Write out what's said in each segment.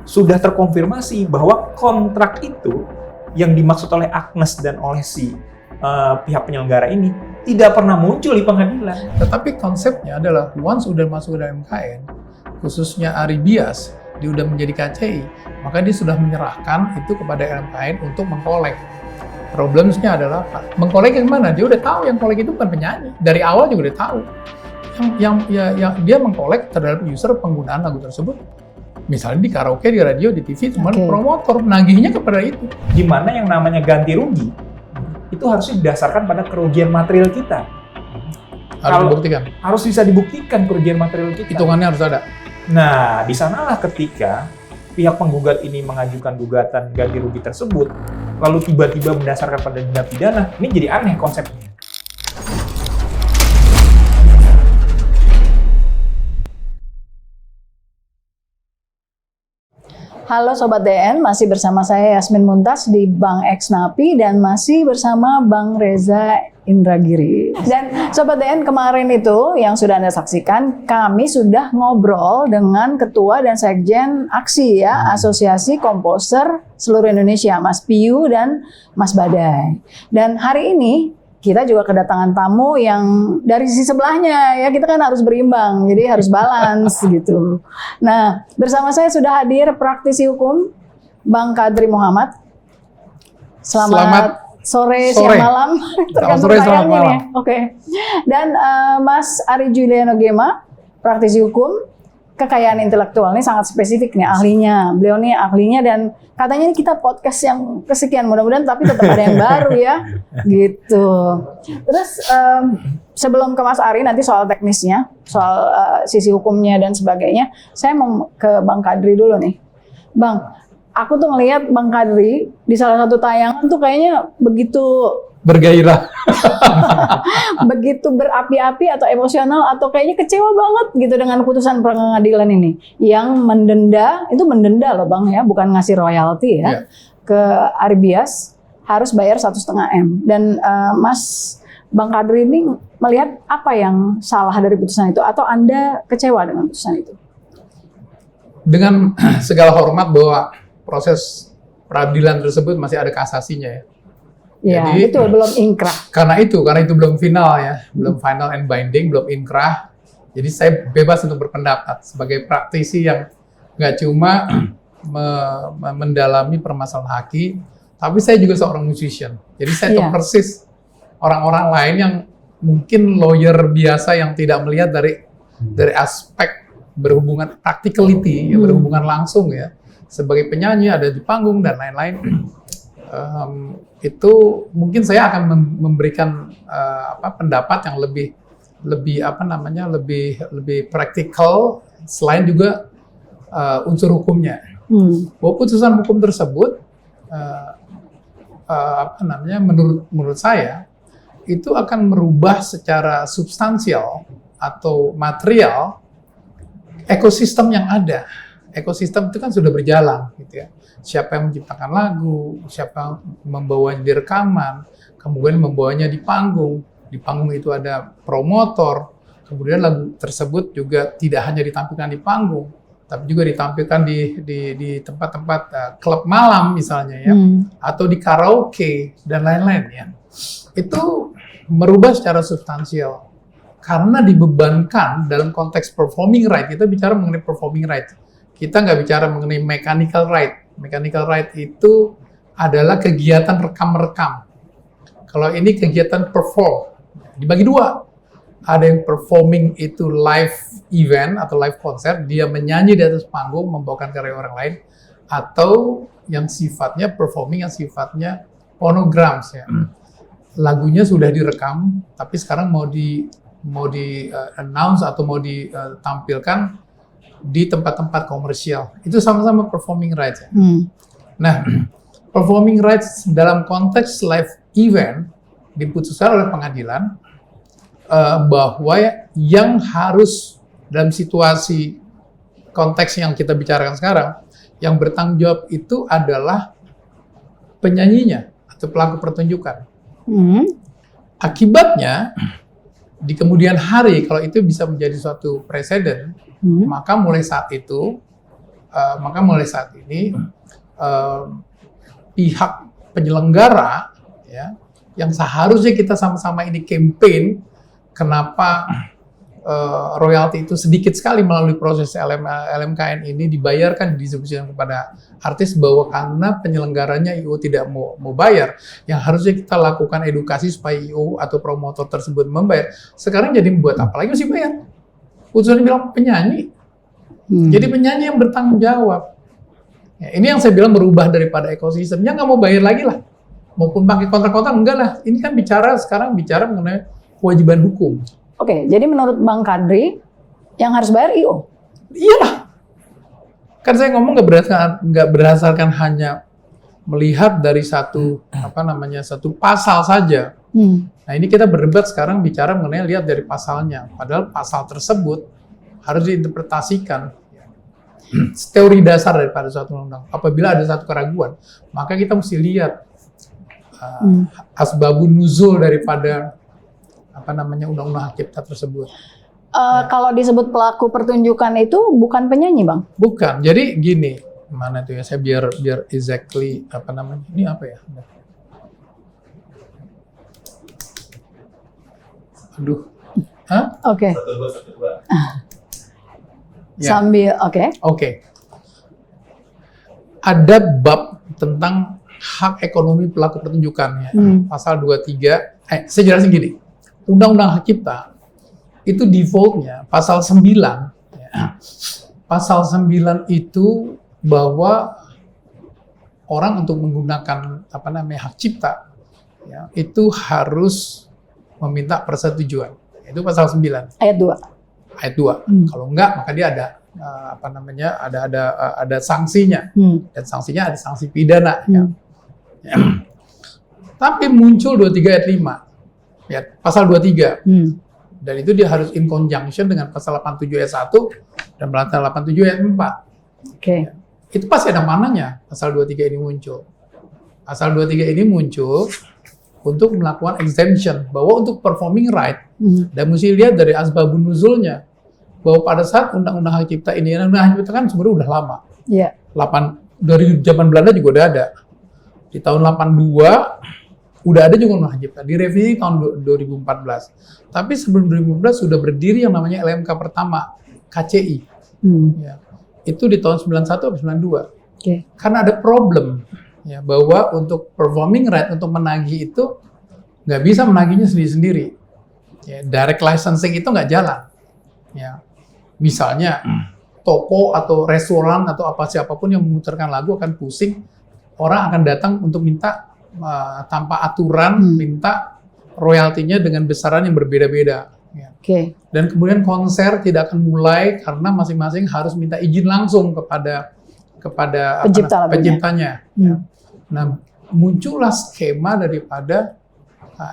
sudah terkonfirmasi bahwa kontrak itu yang dimaksud oleh Agnes dan oleh si pihak penyelenggara ini tidak pernah muncul di pengadilan. Tetapi konsepnya adalah once udah masuk ke dalam MKN, khususnya Ari Bias, dia udah menjadi KCI, maka dia sudah menyerahkan itu kepada MKN untuk mengkolek. Problemnya adalah mengkolek yang mana? Dia udah tahu yang kolek itu bukan penyanyi. Dari awal juga udah tahu. Yang dia mengkolek terhadap user penggunaan lagu tersebut. Misalnya di karaoke, di radio, di TV, cuma promotor nagihnya kepada itu. Di mana yang namanya ganti rugi itu harusnya didasarkan pada kerugian material kita. Harus dibuktikan. Harus bisa dibuktikan kerugian material kita. Hitungannya harus ada. Nah, di sanalah ketika pihak penggugat ini mengajukan gugatan ganti rugi tersebut, lalu tiba-tiba mendasarkan pada tindak pidana, ini jadi aneh konsepnya. Halo Sobat DN, masih bersama saya Yasmin Muntas di Bank X Napi dan masih bersama Bang Reza Indragiri. Dan Sobat DN, kemarin itu yang sudah Anda saksikan, kami sudah ngobrol dengan Ketua dan Sekjen AKSI ya, Asosiasi Komposer Seluruh Indonesia, Mas Piyu dan Mas Badai. Dan hari ini kita juga kedatangan tamu yang dari sisi sebelahnya, ya kita kan harus berimbang, jadi harus balance gitu. Nah, bersama saya sudah hadir praktisi hukum Bang Kadri Muhammad. Selamat sore, siang, malam. Selamat sore, selamat malam. Ya. Oke. Dan Mas Ari Juliano Gema, praktisi hukum kekayaan intelektual. Ini sangat spesifik nih ahlinya. Beliau nih ahlinya dan katanya ini kita podcast yang kesekian, mudah-mudahan tapi tetap ada yang baru ya. Gitu. Terus sebelum ke Mas Ari nanti soal teknisnya, soal sisi hukumnya dan sebagainya, saya mau ke Bang Kadri dulu nih. Bang, aku tuh ngelihat Bang Kadri di salah satu tayangan tuh kayaknya begitu bergairah. Begitu berapi-api atau emosional atau kayaknya kecewa banget gitu dengan putusan pengadilan ini yang mendenda loh Bang ya, bukan ngasih royalti ya, ke Ari Bias harus bayar 1,5 M. Dan Mas Bang Kadri ini melihat apa yang salah dari putusan itu atau Anda kecewa dengan putusan itu? Dengan segala hormat bahwa proses peradilan tersebut masih ada kasasinya ya. Ya, jadi, betul, belum inkrah. Karena itu belum final ya, belum final and binding, belum inkrah. Jadi saya bebas untuk berpendapat sebagai praktisi yang nggak cuma mendalami permasalahan hakim, tapi saya juga seorang musician. Jadi saya tahu persis orang-orang lain yang mungkin lawyer biasa yang tidak melihat dari aspek berhubungan practicality, ya, berhubungan langsung ya. Sebagai penyanyi ada di panggung dan lain-lain. Itu mungkin saya akan memberikan pendapat yang lebih praktikal selain juga unsur hukumnya. Bahwa putusan hukum tersebut menurut saya itu akan merubah secara substansial atau material ekosistem yang ada. Ekosistem itu kan sudah berjalan gitu ya. Siapa yang menciptakan lagu, siapa yang membawanya di rekaman, kemudian membawanya di panggung. Di panggung itu ada promotor, kemudian lagu tersebut juga tidak hanya ditampilkan di panggung, tapi juga ditampilkan di tempat-tempat klub malam misalnya ya, atau di karaoke dan lain-lain ya. Itu merubah secara substansial karena dibebankan dalam konteks performing right. Kita bicara mengenai performing right. Kita nggak bicara mengenai mechanical right. Mechanical right itu adalah kegiatan rekam-rekam. Kalau ini kegiatan perform, dibagi dua. Ada yang performing itu live event atau live konser, dia menyanyi di atas panggung, membawakan karya orang lain, atau yang sifatnya performing, yang sifatnya phonograms ya. Lagunya sudah direkam, tapi sekarang mau di announce atau mau ditampilkan di tempat-tempat komersial. Itu sama-sama performing rights. Ya. Nah, performing rights dalam konteks live event diputuskan oleh pengadilan bahwa yang harus dalam situasi konteks yang kita bicarakan sekarang, yang bertanggung jawab itu adalah penyanyinya atau pelaku pertunjukan. Akibatnya, di kemudian hari, kalau itu bisa menjadi suatu presiden, maka mulai saat itu maka mulai saat ini pihak penyelenggara ya yang seharusnya kita sama-sama ini campaign kenapa royalti itu sedikit sekali melalui proses LMKN ini dibayarkan, didistribusikan kepada artis, bahwa karena penyelenggaranya IO tidak mau bayar, yang harusnya kita lakukan edukasi supaya IO atau promotor tersebut membayar. Sekarang jadi membuat apa lagi mesti bayar? Putusan bilang penyanyi. Jadi penyanyi yang bertanggung jawab. Ya, ini yang saya bilang berubah daripada ekosistemnya, nggak mau bayar lagi lah. Maupun pakai kontrak-kontrak, enggak lah. Ini kan sekarang bicara mengenai kewajiban hukum. Oke, jadi menurut Bang Kadri, yang harus bayar IO? Iyalah. Kan saya ngomong nggak berdasarkan hanya melihat dari satu pasal saja. Nah ini kita berdebat sekarang bicara mengenai lihat dari pasalnya. Padahal pasal tersebut harus diinterpretasikan. Teori dasar daripada suatu undang-undang. Apabila ada satu keraguan, maka kita mesti lihat asbabun nuzul daripada undang-undang hak cipta tersebut. Kalau disebut pelaku pertunjukan itu bukan penyanyi, Bang? Bukan. Jadi gini, mana tuh ya? Saya biar exactly Ini apa ya? Aduh. Hah? Oke. Ya. Sambil oke. Ada bab tentang hak ekonomi pelaku pertunjukan ya. Pasal 23. Saya jelasin gini. Undang-undang hak cipta itu defaultnya pasal 9. Ya. Pasal 9 itu bahwa orang untuk menggunakan hak cipta ya, itu harus meminta persetujuan. Itu pasal 9. Ayat 2. Ayat 2. Kalau enggak maka dia ada ada sanksinya. Dan sanksinya ada sanksi pidana ya. Ya. Tapi muncul 23 ayat 5. Ya, pasal 23. Dan itu dia harus in conjunction dengan pasal 87 ayat 1 dan pasal 87 ayat 4. Oke. Ya. Itu pasti ada mananya pasal 23 ini muncul. Pasal 23 ini muncul untuk melakukan exemption, bahwa untuk performing right, dan mesti lihat dari asbabun nuzulnya, bahwa pada saat undang-undang hak cipta ini, undang-undang hak cipta kan sebenarnya udah lama. Iya. Dari zaman Belanda juga udah ada. Di tahun 82 udah ada juga undang hak cipta, direvisi tahun 2014. Tapi sebelum 2014 sudah berdiri yang namanya LMK pertama, KCI. Ya. Itu di tahun 91 atau 92. Karena ada problem ya, bahwa untuk performing right, untuk menagih itu nggak bisa menagihnya sendiri-sendiri. Ya, direct licensing itu nggak jalan. Ya. Misalnya toko atau restoran atau siapapun yang memutarkan lagu akan pusing, orang akan datang untuk minta tanpa aturan, minta royaltinya dengan besaran yang berbeda-beda. Ya. Dan kemudian konser tidak akan mulai karena masing-masing harus minta izin langsung kepada penciptanya. Ya. Nah, muncullah skema daripada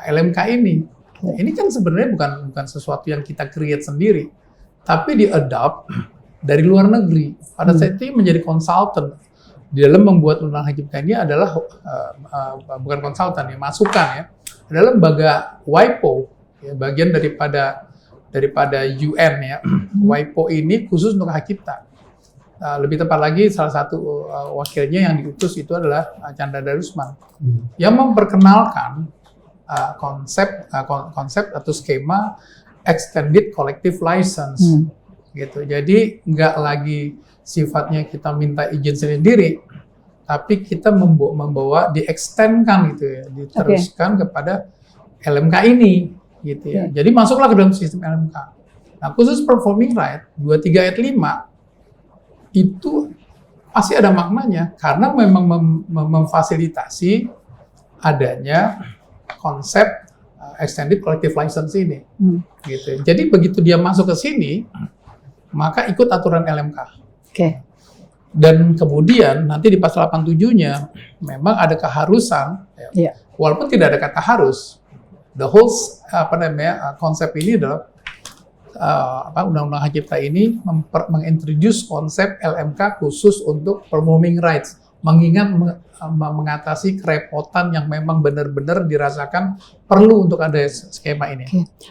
LMK ini. Ini kan sebenarnya bukan sesuatu yang kita create sendiri, tapi di-adopt dari luar negeri. Pada saat itu menjadi konsultan di dalam membuat undang-undang hak cipta ini adalah bukan konsultan ya, masukan ya. Adalah lembaga WIPO, ya, bagian daripada UN ya. WIPO ini khusus untuk hak cipta. Lebih tepat lagi, salah satu wakilnya yang diutus itu adalah Chandra Darusman yang memperkenalkan konsep atau skema extended collective license gitu. Jadi nggak lagi sifatnya kita minta izin sendiri, tapi kita membawa di-extend-kan gitu ya, diteruskan kepada LMK ini gitu ya. Jadi masuklah ke dalam sistem LMK. Nah, khusus performing right 23 ayat 5 itu pasti ada maknanya karena memang memfasilitasi adanya konsep extended collective license ini. Gitu. Jadi begitu dia masuk ke sini, maka ikut aturan LMK. Dan kemudian nanti di pasal 87-nya memang ada keharusan, ya. Walaupun tidak ada kata harus. The whole konsep ini adalah undang-undang hak cipta ini mengintroduce konsep LMK khusus untuk performing rights, mengingat mengatasi kerepotan yang memang benar-benar dirasakan perlu untuk ada skema ini.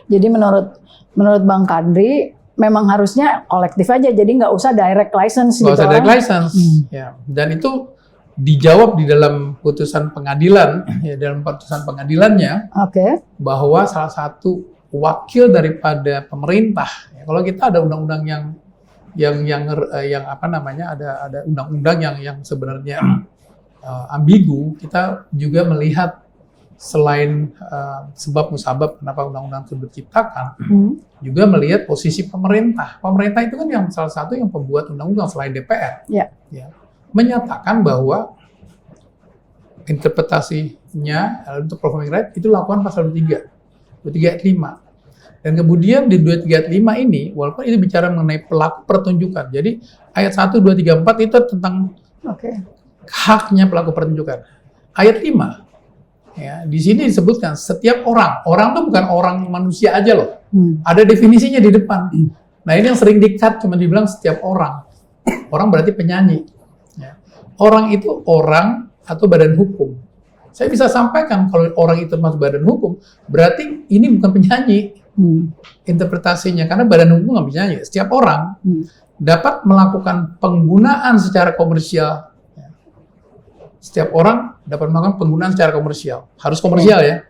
Jadi menurut Bang Kadri, memang harusnya kolektif aja, jadi nggak usah direct license Nggak gitu. usah direct license. Ya. Dan itu dijawab di dalam putusan pengadilan, ya, dalam putusan pengadilannya, Oke. bahwa salah satu wakil daripada pemerintah, ya, kalau kita ada undang-undang yang apa namanya, ada undang-undang yang sebenarnya ambigu, kita juga melihat selain sebab musabab kenapa undang-undang tersebut diciptakan, juga melihat posisi pemerintah. Pemerintah itu kan yang salah satu yang pembuat undang-undang selain DPR. Ya. Ya, menyatakan bahwa interpretasinya untuk performing right itu lakukan pasal 23 ayat 5. Dan kemudian di 23 ayat 5 ini, walaupun ini bicara mengenai pelaku pertunjukan, jadi ayat 1, 2, 3, 4 itu tentang haknya pelaku pertunjukan. Ayat 5, ya, di sini disebutkan setiap orang itu bukan orang manusia aja loh, ada definisinya di depan. Nah ini yang sering di-cut, cuma dibilang setiap orang berarti penyanyi. Ya. Orang itu orang atau badan hukum. Saya bisa sampaikan kalau orang itu masuk badan hukum, berarti ini bukan penyanyi. Interpretasinya, karena badan hukum nggak penyanyi. Setiap orang dapat melakukan penggunaan secara komersial. Setiap orang dapat melakukan penggunaan secara komersial. Harus komersial ya.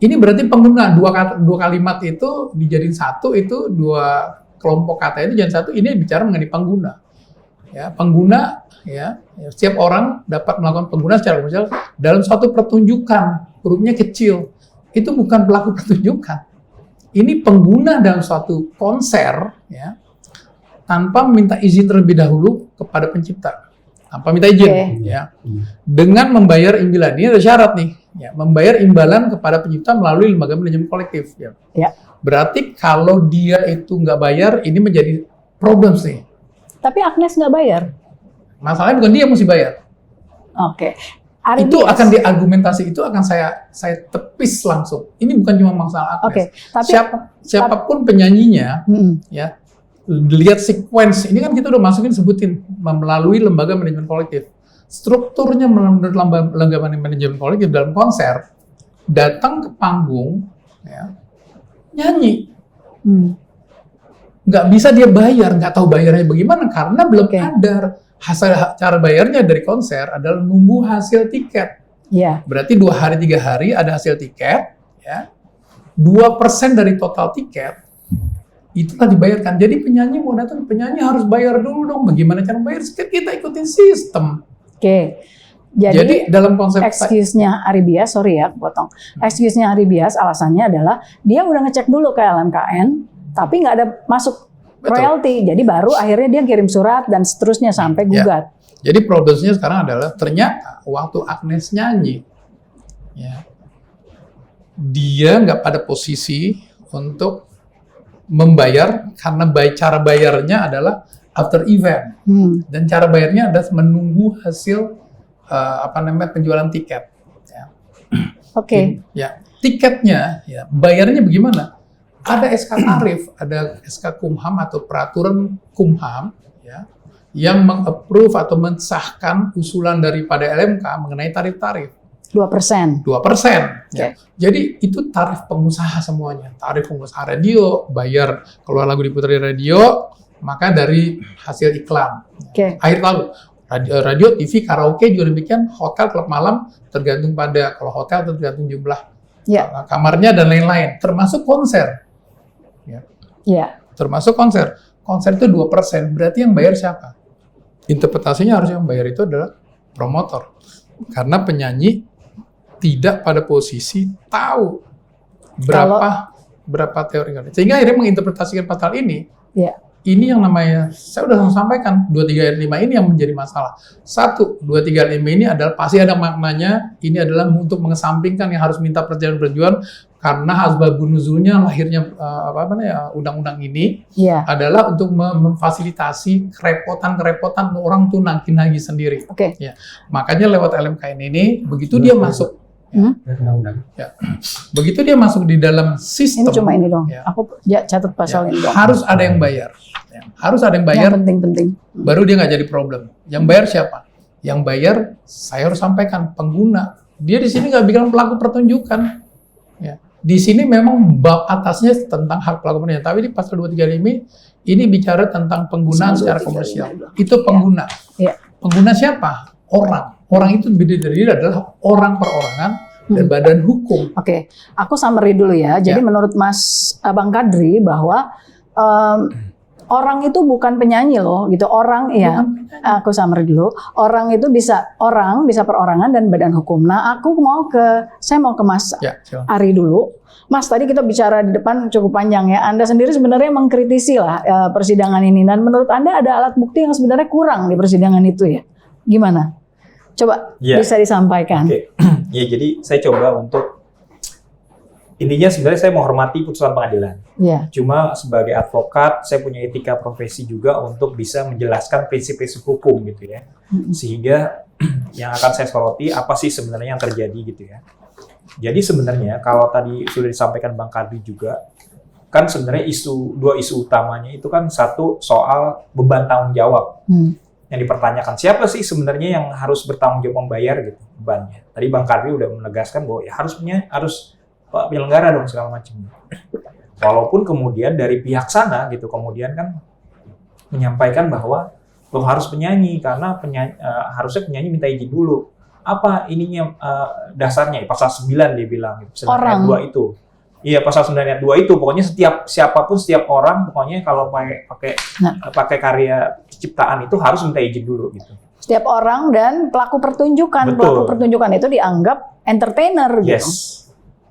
Ini berarti penggunaan dua kalimat itu dijadiin satu, itu dua kelompok kata itu jadi satu. Ini bicara mengenai pengguna. Ya, pengguna ya, setiap orang dapat melakukan penggunaan secara komersial dalam suatu pertunjukan. Hurufnya kecil. Itu bukan pelaku pertunjukan. Ini pengguna dalam suatu konser ya, tanpa meminta izin terlebih dahulu kepada pencipta. Tanpa minta izin, ya, dengan membayar imbalan. Ini ada syarat nih, ya, membayar imbalan kepada pencipta melalui lembaga manajemen kolektif. Ya. Berarti kalau dia itu nggak bayar, ini menjadi problem sih. Tapi Agnes nggak bayar. Masalahnya bukan dia yang mesti bayar. Oke. Itu akan diargumentasi, itu akan saya tepis langsung. Ini bukan cuma masalah Agnes. Tapi siapapun penyanyinya, ya. Lihat sequence, ini kan kita udah sebutin melalui lembaga manajemen kolektif. Strukturnya menurut lembaga manajemen kolektif dalam konser, datang ke panggung, ya, nyanyi. Nggak bisa dia bayar, nggak tahu bayarnya bagaimana, karena belum ada. Cara bayarnya dari konser adalah nunggu hasil tiket. Berarti 2 hari, 3 hari ada hasil tiket, ya. 2% dari total tiket, itulah dibayarkan. Jadi penyanyi mau datang, penyanyi harus bayar dulu dong. Bagaimana cara bayar? Kita ikutin sistem. Jadi dalam konsep excuse-nya Ari Bias, sorry ya, potong. Excuse-nya Ari Bias alasannya adalah dia udah ngecek dulu ke LMKN, tapi nggak ada masuk royalti. Jadi baru akhirnya dia kirim surat dan seterusnya sampai gugat. Jadi problemnya sekarang adalah ternyata waktu Agnes nyanyi, ya, dia nggak pada posisi untuk membayar, karena cara bayarnya adalah after event, dan cara bayarnya adalah menunggu hasil penjualan tiket. Ya. Ya, tiketnya, ya, bayarnya bagaimana? Ada SK tarif, ada SK Kumham atau peraturan Kumham, ya, yang meng-approve atau mensahkan usulan daripada LMK mengenai tarif-tarif. 2%. Ya. Jadi itu tarif pengusaha semuanya. Tarif pengusaha radio, bayar kalau lagu diputar di radio, maka dari hasil iklan. Akhir tahun, radio, TV, karaoke juga demikian, hotel, klub malam, tergantung pada, kalau hotel tergantung jumlah kamarnya dan lain-lain, termasuk konser. Termasuk konser. Konser itu 2%, berarti yang bayar siapa? Interpretasinya harus yang bayar itu adalah promotor. Karena penyanyi tidak pada posisi tahu berapa teori. Sehingga akhirnya menginterpretasikan pasal ini. Ini yang namanya, saya udah sampaikan, 23 ayat 5 ini yang menjadi masalah. 1, 23 ayat 5 ini adalah pasti ada maknanya, ini adalah untuk mengesampingkan yang harus minta perjanjian karena asbabun nuzulnya lahirnya undang-undang ini adalah untuk memfasilitasi kerepotan orang tuh nagih sendiri. Ya. Makanya lewat LMKN ini, begitu dia masuk, begitu dia masuk di dalam sistem. Ini cuma ini dong. Aku catat pasal ini dong. Harus ada yang bayar. Harus ada yang bayar. Yang penting-penting. Baru dia nggak jadi problem. Yang bayar siapa? Yang bayar, saya harus sampaikan, pengguna. Dia di sini nggak bilang pelaku pertunjukan. Ya. Di sini memang bab atasnya tentang hak pelaku pertanian, tapi di pasal 235 ini bicara tentang penggunaan secara komersial. Itu pengguna. Ya. Pengguna siapa? Orang. Orang itu terdiri adalah orang perorangan dan badan hukum. Oke, aku summary dulu ya. Jadi menurut Bang Kadri bahwa orang itu bukan penyanyi loh, gitu. Orang ya, aku summary dulu. Orang itu bisa perorangan dan badan hukum. Nah, saya mau ke Mas Ari dulu. Mas, tadi kita bicara di depan cukup panjang ya. Anda sendiri sebenarnya mengkritisi lah persidangan ini. Dan menurut Anda ada alat bukti yang sebenarnya kurang di persidangan itu ya? Gimana? Coba bisa disampaikan. Oke. Ya, jadi saya coba untuk intinya sebenarnya saya menghormati putusan pengadilan. Yeah. Cuma sebagai advokat, saya punya etika profesi juga untuk bisa menjelaskan prinsip-prinsip hukum gitu ya. Sehingga yang akan saya soroti apa sih sebenarnya yang terjadi gitu ya. Jadi sebenarnya kalau tadi sudah disampaikan Bang Kadri juga, kan sebenarnya dua isu utamanya itu kan satu soal beban tanggung jawab. Yang dipertanyakan siapa sih sebenarnya yang harus bertanggung jawab membayar gitu bebannya. Tadi Bang Kadri udah menegaskan bahwa ya harus penyelenggara dong segala macam. Walaupun kemudian dari pihak sana gitu kemudian kan menyampaikan bahwa lo harus penyanyi karena harusnya penyanyi minta izin dulu. Apa ininya dasarnya? Pasal 9 dia bilang gitu. 9 ayat 2 itu. Iya, pasal 9 ayat 2 itu pokoknya setiap orang pokoknya kalau pakai karya ciptaan itu harus minta izin dulu gitu. Setiap orang dan pelaku pertunjukan. Betul. Pelaku pertunjukan itu dianggap entertainer gitu. Yes.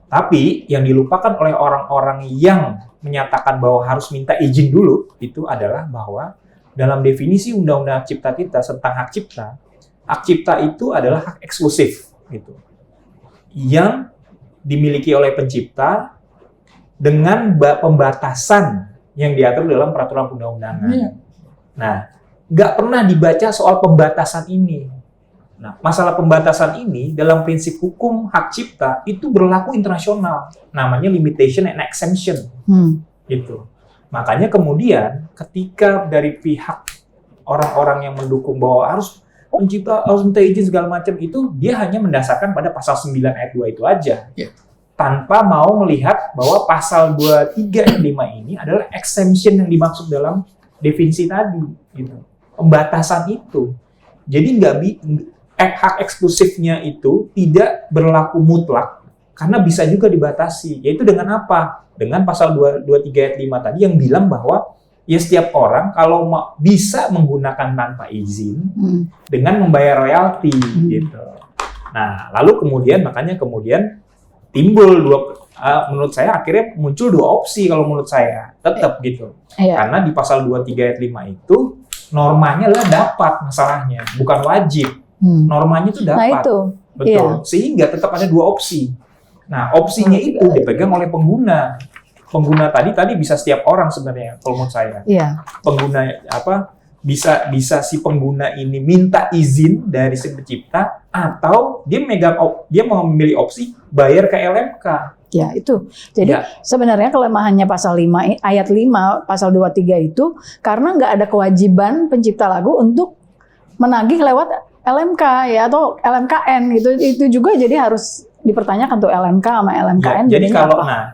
Tapi yang dilupakan oleh orang-orang yang menyatakan bahwa harus minta izin dulu itu adalah bahwa dalam definisi Undang-Undang Cipta kita tentang hak cipta itu adalah hak eksklusif gitu. Yang dimiliki oleh pencipta dengan pembatasan yang diatur dalam peraturan undang-undangan. Nah, nggak pernah dibaca soal pembatasan ini. Nah, masalah pembatasan ini dalam prinsip hukum hak cipta itu berlaku internasional, namanya limitation and exemption, gitu. Makanya kemudian ketika dari pihak orang-orang yang mendukung bahwa harus pencipta harus minta izin segala macam itu dia hanya mendasarkan pada pasal 9 ayat 2 itu aja. Tanpa mau melihat bahwa pasal 23 ayat 5 ini adalah exemption yang dimaksud dalam definisi tadi gitu. Pembatasan itu. Jadi hak eksklusifnya itu tidak berlaku mutlak karena bisa juga dibatasi. Yaitu dengan apa? Dengan pasal 23 ayat 5 tadi yang bilang bahwa ya setiap orang kalau bisa menggunakan tanpa izin dengan membayar royalti gitu. Nah, lalu makanya kemudian timbul menurut saya akhirnya muncul dua opsi kalau menurut saya tetap gitu. Karena di pasal 23 ayat 5 itu normanya adalah dapat masalahnya, bukan wajib. Normanya itu dapat. Nah itu. Betul. Sehingga tetap ada dua opsi. Nah, opsinya itu dipegang oleh pengguna. Pengguna tadi bisa setiap orang sebenarnya kalau menurut saya. Pengguna bisa si pengguna ini minta izin dari si pencipta atau dia mau memilih opsi bayar ke LMK. Ya, itu. Jadi sebenarnya kelemahannya pasal 5 ayat 5 pasal 23 itu karena nggak ada kewajiban pencipta lagu untuk menagih lewat LMK ya atau LMKN gitu. Itu juga jadi harus dipertanyakan tuh LMK sama LMKN. Jadi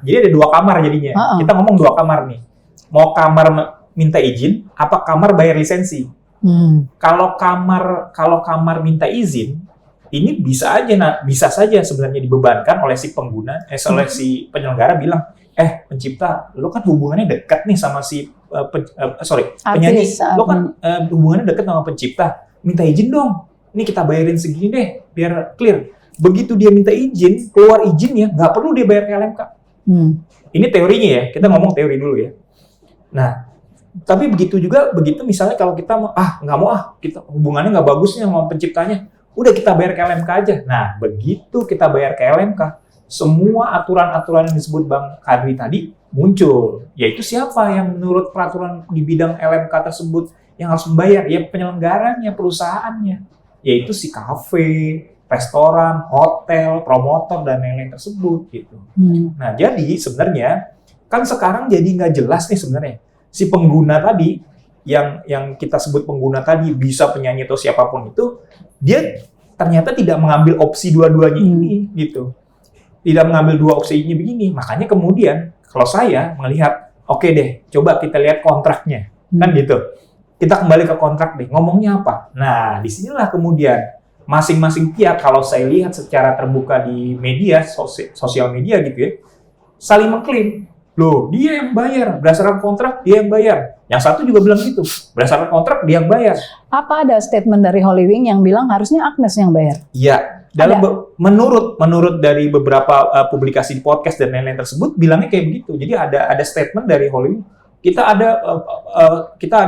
jadi ada dua kamar jadinya. Kita ngomong dua kamar nih. Mau kamar minta izin, apa kamar bayar lisensi? Kalau kamar minta izin, ini bisa saja sebenarnya dibebankan oleh si pengguna, oleh si penyelenggara bilang, pencipta, lo kan hubungannya dekat nih sama si penyanyi, lo kan hubungannya dekat sama pencipta, minta izin dong. Ini kita bayarin segini deh, biar clear. Begitu dia minta izin, keluar izinnya, nggak perlu dia bayar ke LMK. Ini teorinya ya, kita ngomong teori dulu ya. Nah, tapi begitu misalnya kalau kita kita hubungannya nggak bagus nih sama penciptanya, udah kita bayar ke LMK aja. Nah, begitu kita bayar ke LMK, semua aturan-aturan yang disebut Bang Kadri tadi muncul. Yaitu siapa yang menurut peraturan di bidang LMK tersebut yang harus membayar? Ya penyelenggaranya, perusahaannya. Yaitu si kafe, restoran, hotel, promotor, dan lain-lain tersebut gitu. Nah, jadi sebenarnya kan sekarang jadi nggak jelas nih sebenarnya. Si pengguna tadi, yang kita sebut pengguna tadi, bisa penyanyi atau siapapun itu, dia ternyata tidak mengambil opsi dua-duanya ini gitu. tidak mengambil dua opsi ini begini. Makanya kemudian kalau saya melihat, oke deh, coba kita lihat kontraknya, kan gitu. Kita kembali ke kontrak deh, ngomongnya apa? Nah, disinilah kemudian masing-masing pihak, kalau saya lihat secara terbuka di media, sosial media gitu ya, saling mengklaim. Loh, dia yang bayar, berdasarkan kontrak dia yang bayar. Yang satu juga bilang gitu, berdasarkan kontrak dia yang bayar. Apa ada statement dari Holy Wing yang bilang harusnya Agnes yang bayar? Iya, menurut dari beberapa publikasi di podcast dan lain-lain tersebut bilangnya kayak begitu. Jadi ada statement dari Holy Wing, kita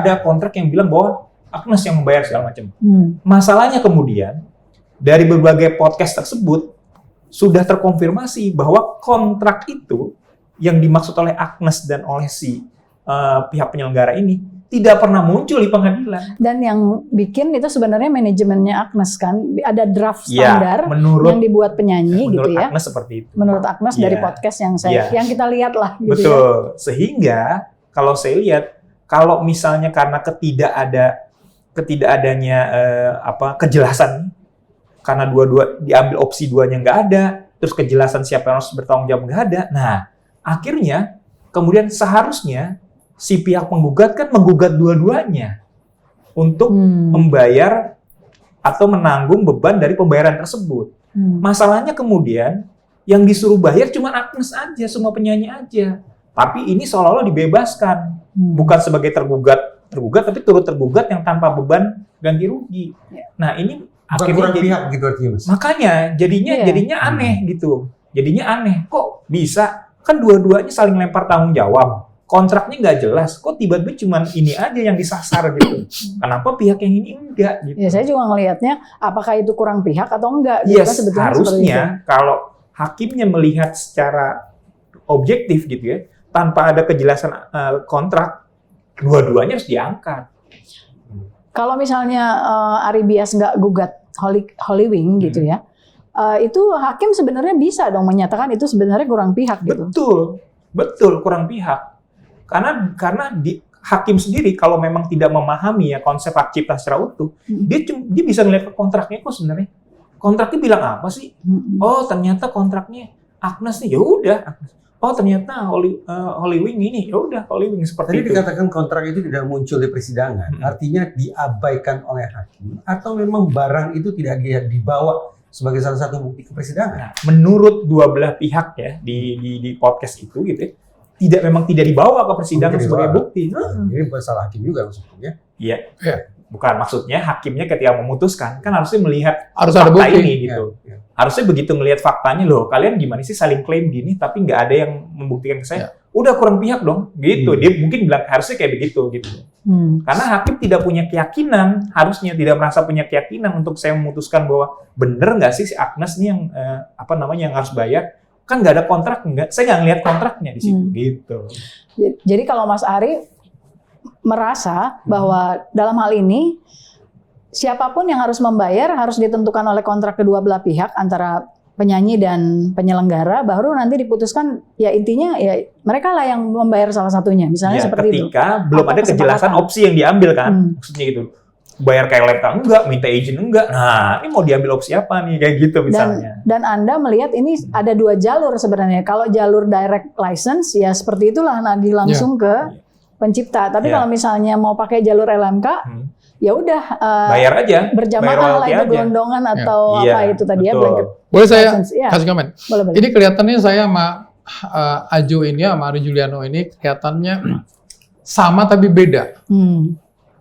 ada kontrak yang bilang bahwa Agnes yang membayar segala macam. Masalahnya kemudian dari berbagai podcast tersebut sudah terkonfirmasi bahwa kontrak itu yang dimaksud oleh Agnes dan oleh si pihak penyelenggara ini tidak pernah muncul di pengadilan. Dan yang bikin itu sebenarnya manajemennya Agnes kan, ada draft standar yang dibuat penyanyi gitu ya. Menurut Agnes seperti itu. Menurut Agnes dari podcast yang yang kita lihat lah. Gitu. Betul. Ya. Sehingga kalau saya lihat, kalau misalnya karena ketidakadanya kejelasan, karena dua-dua diambil opsi duanya nggak ada, terus kejelasan siapa yang harus bertanggung jawab nggak ada. Nah, akhirnya kemudian seharusnya si pihak penggugat kan menggugat dua-duanya untuk membayar atau menanggung beban dari pembayaran tersebut. Masalahnya kemudian yang disuruh bayar cuma Agnes aja, semua penyanyi aja. Tapi ini seolah-olah dibebaskan, bukan sebagai tergugat tapi turut tergugat yang tanpa beban ganti rugi. Nah, ini akhirnya pihak gitu artinya, Mas. Makanya jadinya aneh gitu. Jadinya aneh. Kok bisa? Kan dua-duanya saling lempar tanggung jawab. Kontraknya nggak jelas. Kok tiba-tiba cuma ini aja yang disasar gitu? Kenapa pihak yang ini enggak? Gitu. Ya, saya juga ngelihatnya apakah itu kurang pihak atau enggak? Yes, gitu kan, harusnya kalau hakimnya melihat secara objektif gitu ya, tanpa ada kejelasan kontrak, dua-duanya harus diangkat. Kalau misalnya Ari Bias nggak gugat Holy Wing gitu ya, itu hakim sebenarnya bisa dong menyatakan itu sebenarnya kurang pihak gitu. Betul kurang pihak. Karena hakim sendiri kalau memang tidak memahami ya konsep hak cipta secara utuh, dia bisa ngelihat ke kontraknya kok sebenarnya. Kontraknya bilang apa sih? Oh, ternyata kontraknya Agnes nih, ya udah. Oh, ternyata Holy Wing ini, ya udah Holy Wing seperti itu. Tadi dikatakan kontrak itu tidak muncul di persidangan, artinya diabaikan oleh hakim atau memang barang itu tidak dibawa sebagai salah satu bukti ke persidangan. Nah, menurut dua belah pihak ya di podcast itu gitu ya, tidak dibawa ke persidangan sebagai bukti. Ini bukan salah hakim juga maksudnya. Iya. Bukan, maksudnya hakimnya ketika memutuskan kan harusnya melihat harus fakta ada bukti ini gitu. Ya. Harusnya begitu ngelihat faktanya, loh kalian gimana sih saling klaim gini tapi nggak ada yang membuktikan ke saya. Udah kurang pihak dong gitu. Dia mungkin bilang harusnya kayak begitu gitu. Karena hakim tidak punya keyakinan, harusnya tidak merasa punya keyakinan untuk saya memutuskan bahwa bener nggak sih si Agnes nih yang yang harus bayar. Kan nggak ada kontrak, saya nggak ngelihat kontraknya di situ gitu. Jadi kalau Mas Ari merasa bahwa dalam hal ini siapapun yang harus membayar harus ditentukan oleh kontrak kedua belah pihak antara penyanyi dan penyelenggara, baru nanti diputuskan ya intinya ya mereka lah yang membayar salah satunya, misalnya seperti itu. Ketika belum ada kejelasan opsi yang diambil kan, maksudnya gitu. Bayar kayak KLMK enggak, minta izin enggak. Nah, ini mau diambil opsi apa nih kayak gitu misalnya. Dan Anda melihat ini ada dua jalur sebenarnya. Kalau jalur direct license ya seperti itulah nagih langsung ke pencipta. Tapi kalau misalnya mau pakai jalur LMK, ya udah bayar aja. Berjamaah lah itu gelondongan atau apa itu tadi blanket. Boleh saya kasih komen? Boleh. Ini kelihatannya saya sama Ajo ini sama Ari Juliano ini kelihatannya sama tapi beda.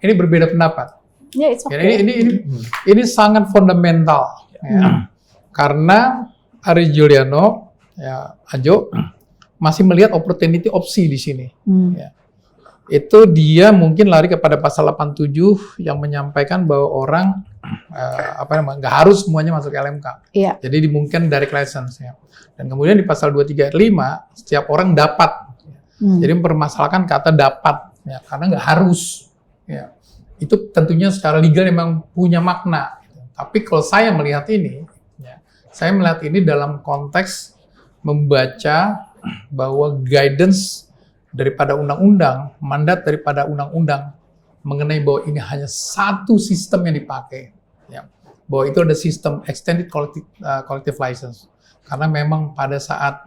Ini berbeda pendapat. Ya, it's okay. Ini sangat fundamental ya. Karena Ari Juliano ya Ajo masih melihat opsi di sini. Ya. Itu dia mungkin lari kepada pasal 87 yang menyampaikan bahwa orang nggak harus semuanya masuk LMK. Iya. Jadi dimungkinkan direct license ya. Dan kemudian di pasal 235 setiap orang dapat. Jadi mempermasalahkan kata dapat ya, karena nggak harus ya. Itu tentunya secara legal memang punya makna. Tapi kalau saya melihat ini, ya, saya melihat ini dalam konteks membaca bahwa guidance daripada undang-undang, mandat daripada undang-undang mengenai bahwa ini hanya satu sistem yang dipakai. Ya. bahwa itu ada sistem extended collective license. Karena memang pada saat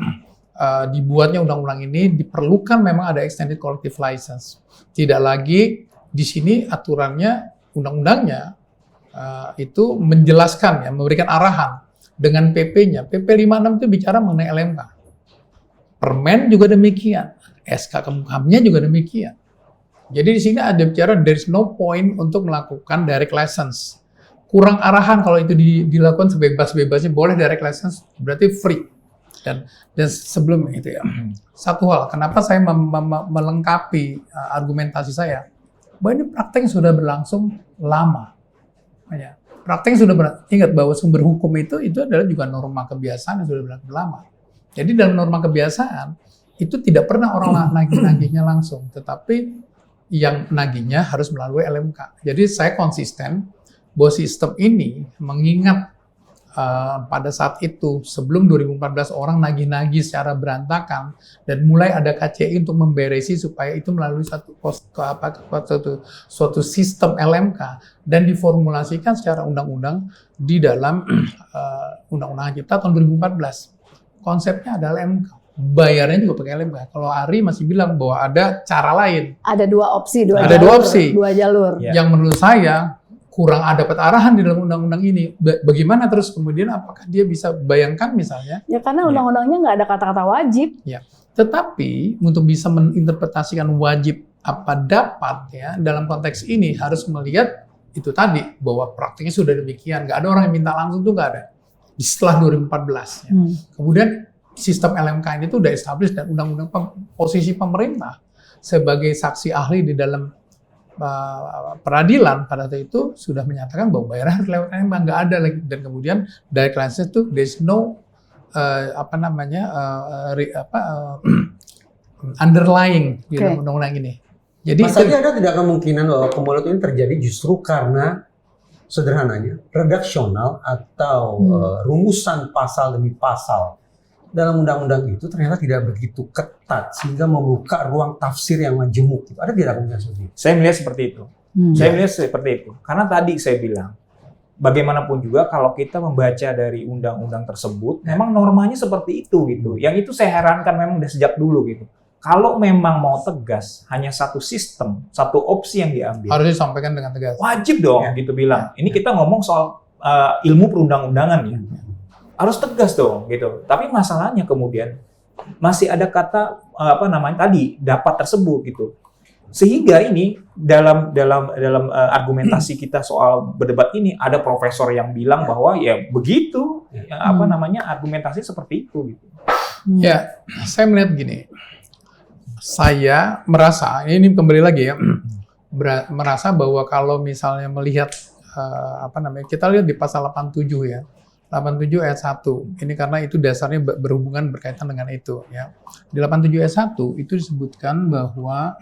dibuatnya undang-undang ini diperlukan memang ada extended collective license. Tidak lagi di sini aturannya, undang-undangnya itu menjelaskan ya, memberikan arahan dengan PP-nya. PP 56 itu bicara mengenai LMK. Permen juga demikian, SK Kemhamnya juga demikian. Jadi di sini ada bicara there is no point untuk melakukan direct license. Kurang arahan kalau itu dilakukan sebebas-bebasnya, boleh direct license berarti free. Dan sebelum itu ya, satu hal, kenapa saya melengkapi argumentasi saya, bahwa ini praktek yang sudah berlangsung lama. Ya, praktek yang sudah ingat bahwa sumber hukum itu adalah juga norma kebiasaan yang sudah berlangsung lama. Jadi dalam norma kebiasaan itu tidak pernah orang nagih-nagihnya langsung, tetapi yang nagihnya harus melalui LMK. Jadi saya konsisten bahwa sistem ini mengingat pada saat itu sebelum 2014 orang nagih-nagih secara berantakan dan mulai ada KCI untuk memberesi supaya itu melalui suatu sistem LMK dan diformulasikan secara undang-undang di dalam Undang-Undang Cipta tahun 2014. Konsepnya adalah LMK. Bayarnya juga pakai LMK. Kalau Ari masih bilang bahwa ada cara lain. Ada dua opsi, dua jalur. Yang menurut saya kurang dapat arahan di dalam undang-undang ini. Bagaimana terus kemudian apakah dia bisa bayangkan misalnya? Ya karena undang-undangnya nggak ada kata-kata wajib. Ya. Tetapi untuk bisa menginterpretasikan wajib apa dapat ya dalam konteks ini harus melihat itu tadi bahwa praktiknya sudah demikian. Nggak ada orang yang minta langsung tuh nggak ada. Setelah 2014. Ya. Kemudian sistem LMK ini tuh udah established dan undang-undang posisi pemerintah sebagai saksi ahli di dalam peradilan pada saat itu sudah menyatakan bahwa bayaran harus lewat LMK, nggak ada lagi. Dan kemudian direct license itu there's no underlying di dalam undang-undang ini. Jadi masalahnya ada tidak kemungkinan bahwa pembunuhan ini terjadi justru karena sederhananya redaksional atau rumusan pasal demi pasal dalam undang-undang itu ternyata tidak begitu ketat sehingga membuka ruang tafsir yang majemuk. Ada tidak kemungkinan seperti itu? Saya melihat seperti itu. Saya melihat seperti itu. Karena tadi saya bilang, bagaimanapun juga kalau kita membaca dari undang-undang tersebut, memang normanya seperti itu gitu. Yang itu saya herankan memang udah sejak dulu gitu. Kalau memang mau tegas, hanya satu sistem, satu opsi yang diambil. Harus disampaikan dengan tegas. Wajib dong gitu bilang. Ini kita ngomong soal ilmu perundang-undangan ya. Harus tegas dong gitu. Tapi masalahnya kemudian masih ada kata tadi dapat tersebut gitu. Sehingga ini dalam argumentasi kita soal berdebat ini ada profesor yang bilang bahwa ya begitu argumentasi seperti itu gitu. Ya, saya melihat gini. Saya merasa ini kembali lagi ya merasa bahwa kalau misalnya melihat kita lihat di pasal 87 ya. 87 ayat 1. Ini karena itu dasarnya berhubungan berkaitan dengan itu ya. Di 87 ayat 1 itu disebutkan bahwa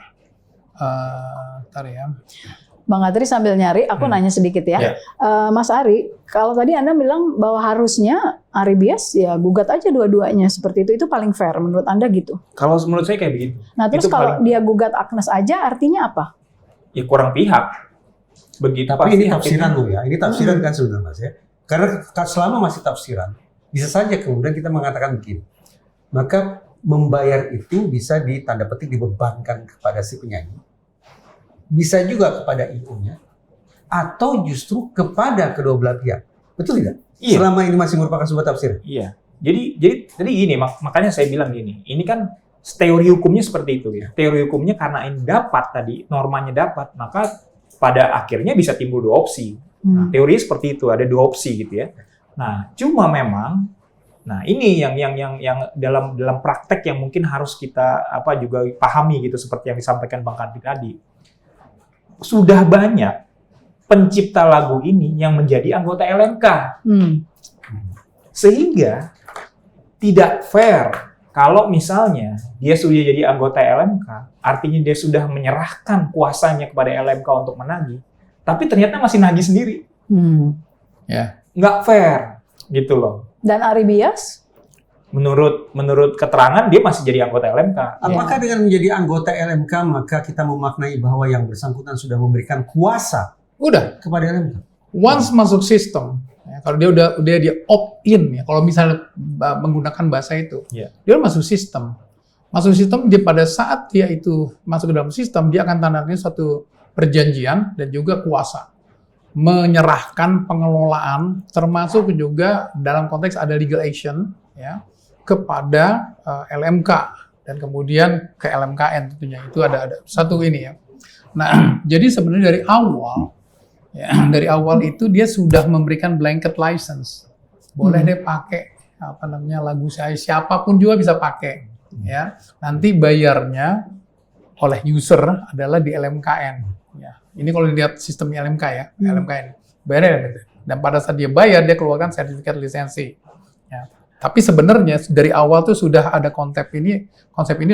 Bang Adri sambil nyari, aku nanya sedikit ya. Mas Ari, kalau tadi Anda bilang bahwa harusnya Ari Bias ya gugat aja dua-duanya seperti itu paling fair menurut Anda gitu? Kalau menurut saya kayak begitu. Nah terus kalau dia gugat Agnes aja artinya apa? Ya kurang pihak. Begitu. Tapi ini tafsiran loh ya, ini tafsiran kan sebenarnya Mas ya. Karena selama masih tafsiran, bisa saja kemudian kita mengatakan begini. Maka membayar itu bisa ditanda petik dibebankan kepada si penyanyi. Bisa juga kepada IO-nya. Atau justru kepada kedua belah pihak. Betul tidak? Iya. Selama ini masih merupakan sebuah tafsir. Iya. Jadi gini, makanya saya bilang gini. Ini kan teori hukumnya seperti itu ya. Teori hukumnya karena ini dapat tadi, normanya dapat, maka pada akhirnya bisa timbul dua opsi. Nah, teorinya seperti itu, ada dua opsi gitu ya. Nah, cuma memang, ini yang dalam praktek yang mungkin harus kita juga pahami gitu seperti yang disampaikan Bang Kardi tadi. Sudah banyak pencipta lagu ini yang menjadi anggota LMK, sehingga tidak fair kalau misalnya dia sudah jadi anggota LMK, artinya dia sudah menyerahkan kuasanya kepada LMK untuk menagih. Tapi ternyata masih nagih sendiri. Nggak fair, gitu loh. Dan Ari Bias? Menurut keterangan, dia masih jadi anggota LMK. Apakah dengan menjadi anggota LMK, maka kita memaknai bahwa yang bersangkutan sudah memberikan kuasa kepada LMK? Once masuk sistem, Kalau dia opt-in ya, kalau misalnya menggunakan bahasa itu, dia masuk sistem. Masuk sistem, dia pada saat dia itu masuk ke dalam sistem, dia akan tanda tangan suatu perjanjian dan juga kuasa. Menyerahkan pengelolaan, termasuk juga dalam konteks ada legal action, ya, kepada LMK dan kemudian ke LMKN tentunya. Itu ada satu ini ya. Nah, jadi sebenarnya dari awal itu dia sudah memberikan blanket license. Boleh deh pakai lagu saya, siapapun juga bisa pakai, ya. Nanti bayarnya oleh user adalah di LMKN, ya. Ini kalau dilihat sistem LMK ya, LMKN. Bayarnya dan pada saat dia bayar dia keluarkan sertifikat lisensi. Ya. Tapi sebenarnya dari awal tuh sudah ada konsep ini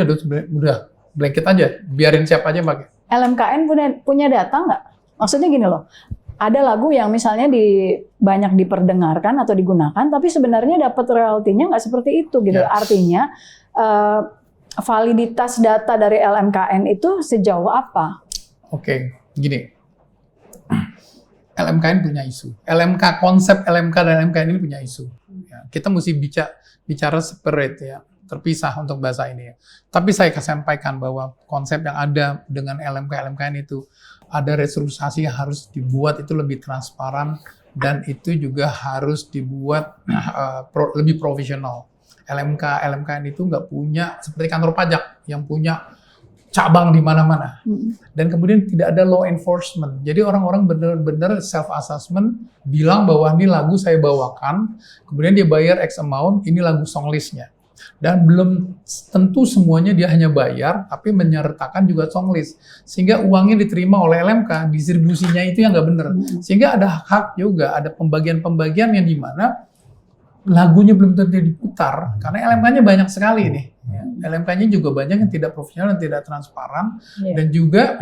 udah blanket aja, biarin siapa aja pakai. LMKN punya data nggak? Maksudnya gini loh, ada lagu yang misalnya banyak diperdengarkan atau digunakan, tapi sebenarnya dapat royaltinya nggak seperti itu gitu. Artinya validitas data dari LMKN itu sejauh apa? Oke, gini. LMKN punya isu. Konsep LMK dan LMKN ini punya isu. Ya, kita mesti bicara separate ya, terpisah untuk bahasa ini ya. Tapi saya sampaikan bahwa konsep yang ada dengan LMKN itu ada restrukturisasi yang harus dibuat itu lebih transparan dan itu juga harus dibuat lebih profesional. LMKN itu nggak punya seperti kantor pajak yang punya cabang di mana-mana. Dan kemudian tidak ada law enforcement. Jadi orang-orang benar-benar self-assessment, bilang bahwa ini lagu saya bawakan, kemudian dia bayar X amount, ini lagu song list-nya. Dan belum tentu semuanya dia hanya bayar, tapi menyertakan juga song list. Sehingga uangnya diterima oleh LMK, distribusinya itu yang nggak benar. Sehingga ada hak juga, ada pembagian-pembagian yang di mana lagunya belum tentu diputar, karena LMK-nya banyak sekali nih. LMK-nya juga banyak yang tidak profesional dan tidak transparan, dan juga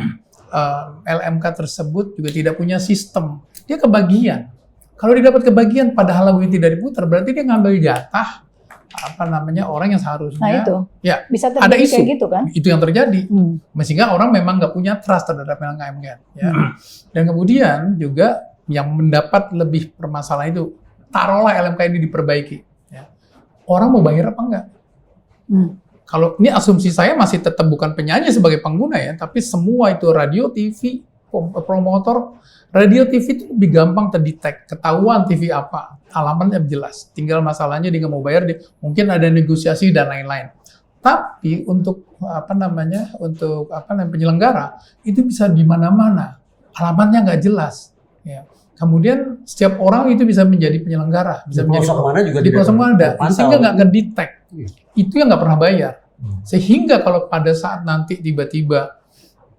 LMK tersebut juga tidak punya sistem. Dia kebagian. Kalau dia dapat kebagian padahal lagu yang tidak diputar, berarti dia ngambil jatah orang yang seharusnya. Nah itu, ya, bisa terjadi ada isu. kayak gitu kan? Itu yang terjadi. Sehingga orang memang nggak punya trust terhadap LMKN. Ya. Dan kemudian juga yang mendapat lebih permasalahan itu, taruhlah LMK ini diperbaiki. Ya. Orang mau bayar apa enggak? Kalau ini asumsi saya masih tetap bukan penyanyi sebagai pengguna ya, tapi semua itu radio, TV, promotor, radio, TV itu lebih gampang terdetek, ketahuan TV apa, alamatnya jelas. Tinggal masalahnya dia nggak mau bayar, mungkin ada negosiasi dan lain-lain. Tapi untuk penyelenggara itu bisa di mana-mana, alamatnya nggak jelas. Ya. Kemudian setiap orang itu bisa menjadi penyelenggara, bisa menjadi di pelosok mana ada, sehingga nggak kedetek. Itu yang nggak pernah bayar. Sehingga kalau pada saat nanti tiba-tiba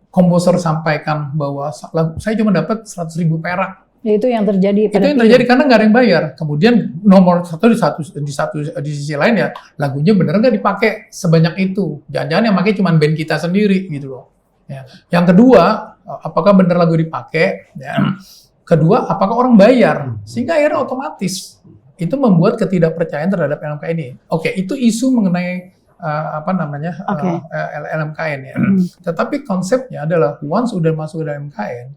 komposer sampaikan bahwa saya cuma dapat 100.000 perak. Ya, itu yang terjadi. Itu yang terjadi karena nggak ada yang bayar. Kemudian nomor satu di sisi lain ya lagunya bener nggak dipakai sebanyak itu. Jangan-jangan yang pakai cuma band kita sendiri gitu loh. Ya. Yang kedua, apakah bener lagu dipakai? Ya. Kedua, apakah orang bayar? Sehingga akhirnya otomatis itu membuat ketidakpercayaan terhadap LMK ini. Oke, itu isu mengenai LMKN ya. Tetapi konsepnya adalah once udah masuk ke LMKN,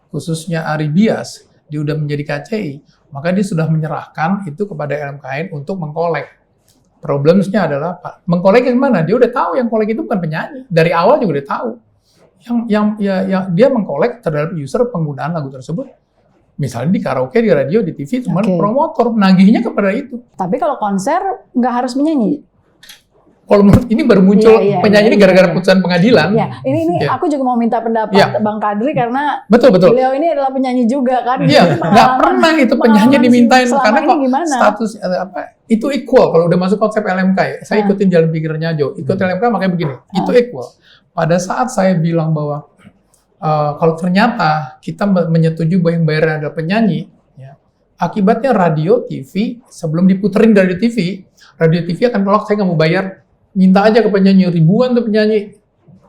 khususnya Ari Bias, dia udah menjadi KCI, maka dia sudah menyerahkan itu kepada LMKN untuk mengkolek. Problemnya adalah mengkolek yang mana? Dia udah tahu yang kolek itu bukan penyanyi. Dari awal juga udah tahu. Yang dia mengkolek terhadap user penggunaan lagu tersebut. Misalnya di karaoke, di radio, di TV, cuma promotor, nagihnya kepada itu. Tapi kalau konser nggak harus menyanyi. Kalau ini baru muncul penyanyi ini gara-gara putusan pengadilan. Ya, ini aku juga mau minta pendapat Bang Kadri karena betul. Beliau ini adalah penyanyi juga kan. Iya, nggak pernah itu penyanyi dimintain karena kok status itu equal kalau udah masuk konsep LMK ya. Saya ikutin jalan pikirnya Jo. Ikut LMK makanya begini, itu equal. Pada saat saya bilang bahwa kalau ternyata kita menyetujui bahwa yang bayar adalah penyanyi, ya, akibatnya radio, TV sebelum diputerin dari TV, radio TV akan nolak, saya nggak mau bayar. Minta aja ke penyanyi, ribuan tuh penyanyi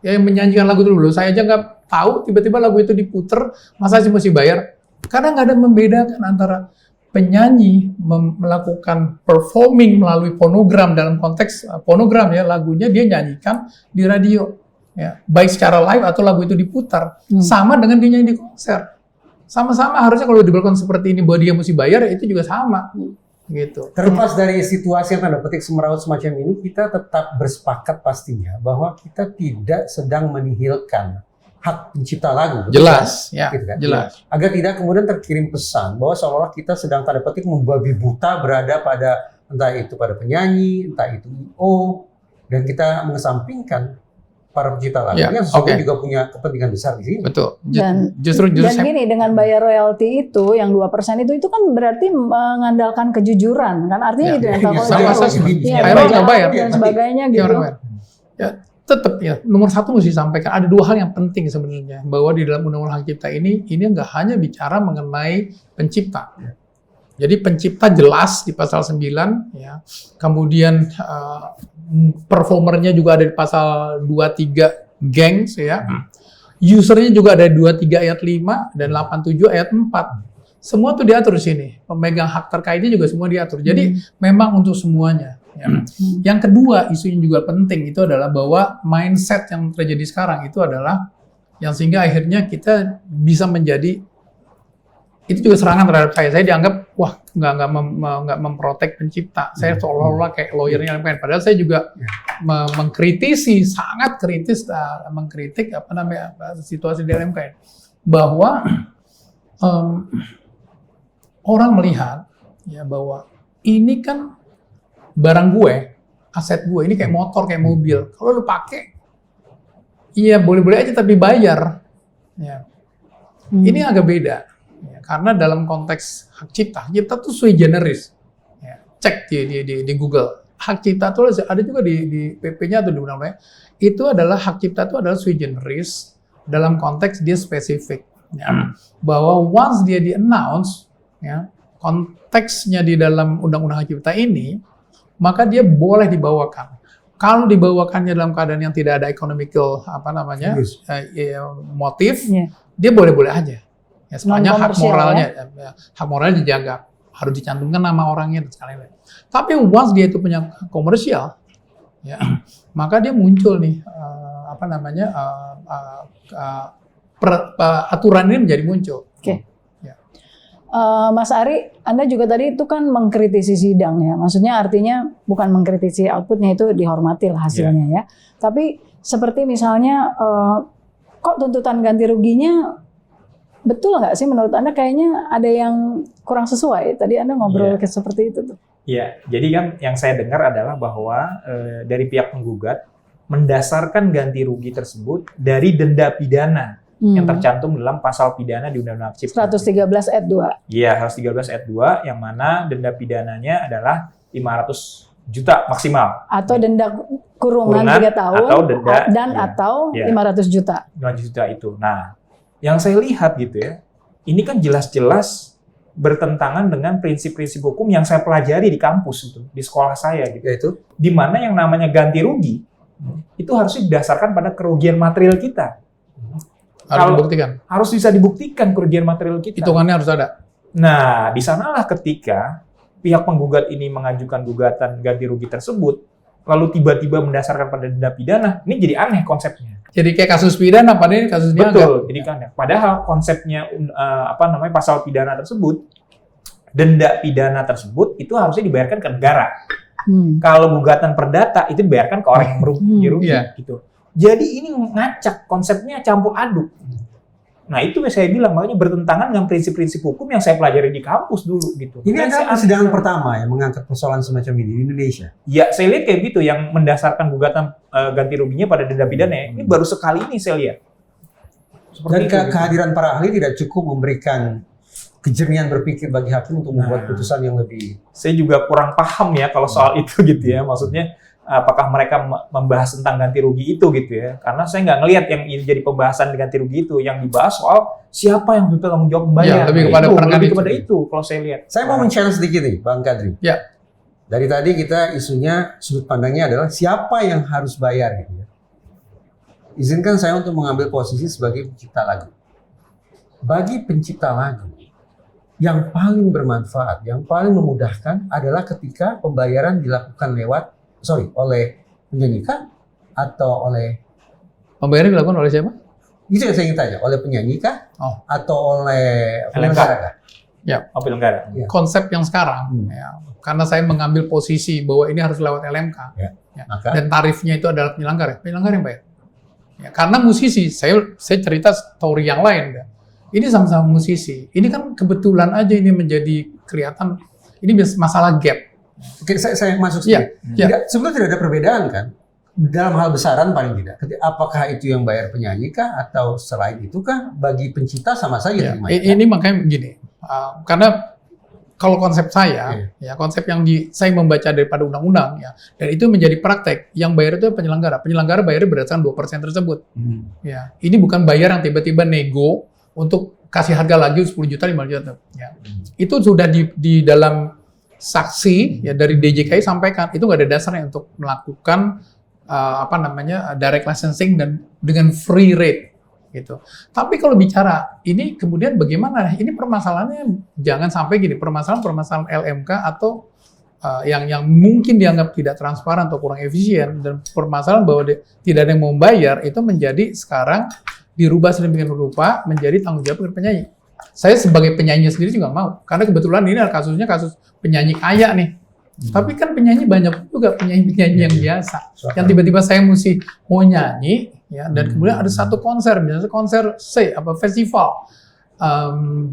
yang menyanyikan lagu itu dulu. Saya aja nggak tahu, tiba-tiba lagu itu diputer, masa sih mesti bayar? Karena nggak ada membedakan antara penyanyi melakukan performing melalui fonogram dalam konteks fonogram ya, lagunya dia nyanyikan di radio, ya, baik secara live atau lagu itu diputar, sama dengan dia nyanyi di konser. sama-sama harusnya kalau diberlakukan seperti ini bahwa dia mesti bayar, ya itu juga sama. Gitu. Terlepas dari situasi yang tanda petik semeraut semacam ini, kita tetap bersepakat pastinya bahwa kita tidak sedang menihilkan hak pencipta lagu. Jelas, ya, gitu kan? jelas. Agar tidak kemudian terkirim pesan bahwa seolah-olah kita sedang tanda petik membabi buta berada pada entah itu pada penyanyi, entah itu IO, dan kita mengesampingkan para pencipta lagu yang sesungguhnya juga punya kepentingan besar di sini. Betul. Dan gini, dengan bayar royalti itu yang 2% itu kan berarti mengandalkan kejujuran kan, artinya gitu ya. Nggak bayar dan sebagainya gitu. Ya, tetap ya, nomor satu mesti sampaikan ada 2 hal yang penting sebenarnya, bahwa di dalam Undang-Undang Hak Cipta ini nggak hanya bicara mengenai pencipta. Jadi pencipta jelas di pasal 9, ya. Kemudian performernya juga ada di pasal 23 gengs, ya. Usernya juga ada di 23 ayat 5 dan 87 ayat 4. Semua tuh diatur di sini. Pemegang hak terkaitnya juga semua diatur. Jadi memang untuk semuanya. Ya. Yang kedua, isu yang juga penting itu adalah bahwa mindset yang terjadi sekarang itu adalah yang sehingga akhirnya kita bisa menjadi, itu juga serangan terhadap saya. Saya dianggap wah nggak memprotek pencipta. Saya seolah-olah kayak lawyernya LMKN. Padahal saya juga mengkritisi, sangat kritis, mengkritik situasi di LMKN, bahwa orang melihat ya bahwa ini kan barang gue, aset gue, ini kayak motor, kayak mobil. Kalau lu pakai, iya boleh-boleh aja tapi bayar. Ya. Ini agak beda. Ya, karena dalam konteks hak cipta tuh sui generis. Ya, cek di Google. Hak cipta tuh ada juga di PP-nya atau di undang-undangnya. Itu adalah hak cipta itu adalah sui generis dalam konteks dia spesifik. Ya. Bahwa once dia di-announce, ya, konteksnya di dalam undang-undang hak cipta ini, maka dia boleh dibawakan. Kalau dibawakannya dalam keadaan yang tidak ada economical motif, dia boleh-boleh aja. Ya, semuanya hak moralnya dijaga, harus dicantumkan nama orangnya dan sekalian. Tapi once dia itu punya komersial, ya, maka dia muncul nih aturan ini menjadi muncul. Oke. Ya. Mas Ari, Anda juga tadi itu kan mengkritisi sidang ya, maksudnya artinya bukan mengkritisi outputnya, itu dihormati lah hasilnya ya. Tapi seperti misalnya kok tuntutan ganti ruginya betul nggak sih menurut Anda, kayaknya ada yang kurang sesuai? Tadi Anda ngobrol seperti itu tuh. Iya, jadi kan yang saya dengar adalah bahwa dari pihak penggugat mendasarkan ganti rugi tersebut dari denda pidana yang tercantum dalam pasal pidana di Undang-Undang Hak Cipta. 113 ayat 2. Iya, 113 ayat 2 yang mana denda pidananya adalah 500 juta maksimal. Atau denda kurungan 3 tahun atau denda atau 500 juta. 500 juta itu. Nah, yang saya lihat gitu ya, ini kan jelas-jelas bertentangan dengan prinsip-prinsip hukum yang saya pelajari di kampus itu, di sekolah saya gitu. Yaitu? Di mana yang namanya ganti rugi itu harusnya didasarkan pada kerugian material kita. Harus bisa dibuktikan kerugian material kita. Hitungannya harus ada. Nah, di sanalah ketika pihak penggugat ini mengajukan gugatan ganti rugi tersebut, lalu tiba-tiba mendasarkan pada denda pidana, ini jadi aneh konsepnya. Jadi kayak kasus pidana, padahal kasusnya betul. Jadi kan, padahal konsepnya pasal pidana tersebut, denda pidana tersebut itu harusnya dibayarkan ke negara. Kalau gugatan perdata itu dibayarkan ke orang yang merugi, gitu. Jadi ini ngacak, konsepnya campur aduk. Nah itu saya bilang, makanya bertentangan dengan prinsip-prinsip hukum yang saya pelajari di kampus dulu gitu. Ini adalah persidangan pertama yang mengangkat persoalan semacam ini di Indonesia. Ya, saya lihat kayak gitu, yang mendasarkan gugatan ganti ruginya pada denda pidana. Ini baru sekali ini saya lihat. Dan kehadiran para ahli tidak cukup memberikan kejernihan berpikir bagi hakim untuk membuat putusan yang lebih. Saya juga kurang paham ya kalau soal itu gitu ya. Maksudnya apakah mereka membahas tentang ganti rugi itu gitu ya? Karena saya nggak ngelihat yang ini jadi pembahasan ganti rugi itu. Yang dibahas soal siapa yang bertanggung jawab membayar. Ya, lebih kepada itu kalau saya lihat. Saya mau men-challenge sedikit nih, Bang Kadri. Ya. Dari tadi kita isunya, sudut pandangnya adalah siapa yang harus bayar gitu ya. Izinkan saya untuk mengambil posisi sebagai pencipta lagu. Bagi pencipta lagu, yang paling bermanfaat, yang paling memudahkan adalah ketika pembayaran dilakukan oleh penyanyi atau oleh pembayaran dilakukan oleh siapa? Itu yang saya ingin tanya, oleh penyanyi kah? Oh. Atau oleh LMK. penyelenggara kah? Ya, Penyelenggara. Ya. konsep yang sekarang, ya, karena saya mengambil posisi bahwa ini harus lewat LMK, Ya. Maka? dan tarifnya itu adalah penyelenggara yang bayar. Ya, karena musisi, saya cerita story yang lain. Ya. Ini sama-sama musisi. Ini kan kebetulan aja ini menjadi kelihatan, ini masalah gap. Oke, saya masuk Iya, sedikit. Sebetulnya tidak ada perbedaan kan? Dalam hal besaran paling tidak. Apakah itu yang bayar penyanyi kah? Atau selain itu kah? Bagi pencipta sama saja. Ya, ini makanya begini. Karena kalau konsep saya, ya konsep yang saya membaca daripada undang-undang, ya, dan itu menjadi praktek, yang bayar itu penyelenggara. Penyelenggara bayarnya berdasarkan 2% tersebut. Ya, ini bukan bayar yang tiba-tiba nego untuk kasih harga lagi 10 juta, 5 juta. Ya. Itu sudah di dalam saksi ya dari DJKI sampaikan, itu nggak ada dasarnya untuk melakukan direct licensing dan dengan free rate gitu. Tapi kalau bicara ini kemudian bagaimana? Ini permasalahannya jangan sampai gini, permasalahan LMK atau yang mungkin dianggap tidak transparan atau kurang efisien, dan permasalahan bahwa tidak ada yang mau bayar itu menjadi sekarang dirubah sedemikian rupa menjadi tanggung jawab penyanyi. Saya sebagai penyanyi sendiri juga mau, karena kebetulan ini adalah kasusnya kasus penyanyi kaya nih. Tapi kan penyanyi banyak juga penyanyi yang biasa, yang tiba-tiba saya mesti mau nyanyi, ya, dan kemudian ada satu konser, misalnya konser festival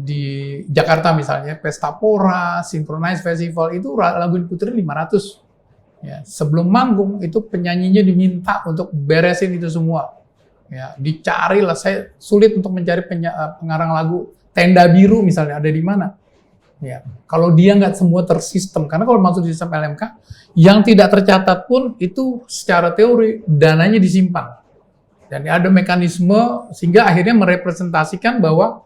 di Jakarta misalnya, Pesta Pora, Synchronize Festival, itu lagu diputerin 500. Ya, sebelum manggung itu penyanyinya diminta untuk beresin itu semua. Ya, dicari lah, saya sulit untuk mencari pengarang lagu Tenda Biru misalnya ada di mana. Ya, kalau dia nggak semua tersistem, karena kalau masuk di sistem LMK, yang tidak tercatat pun itu secara teori dananya disimpan. Dan ada mekanisme sehingga akhirnya merepresentasikan bahwa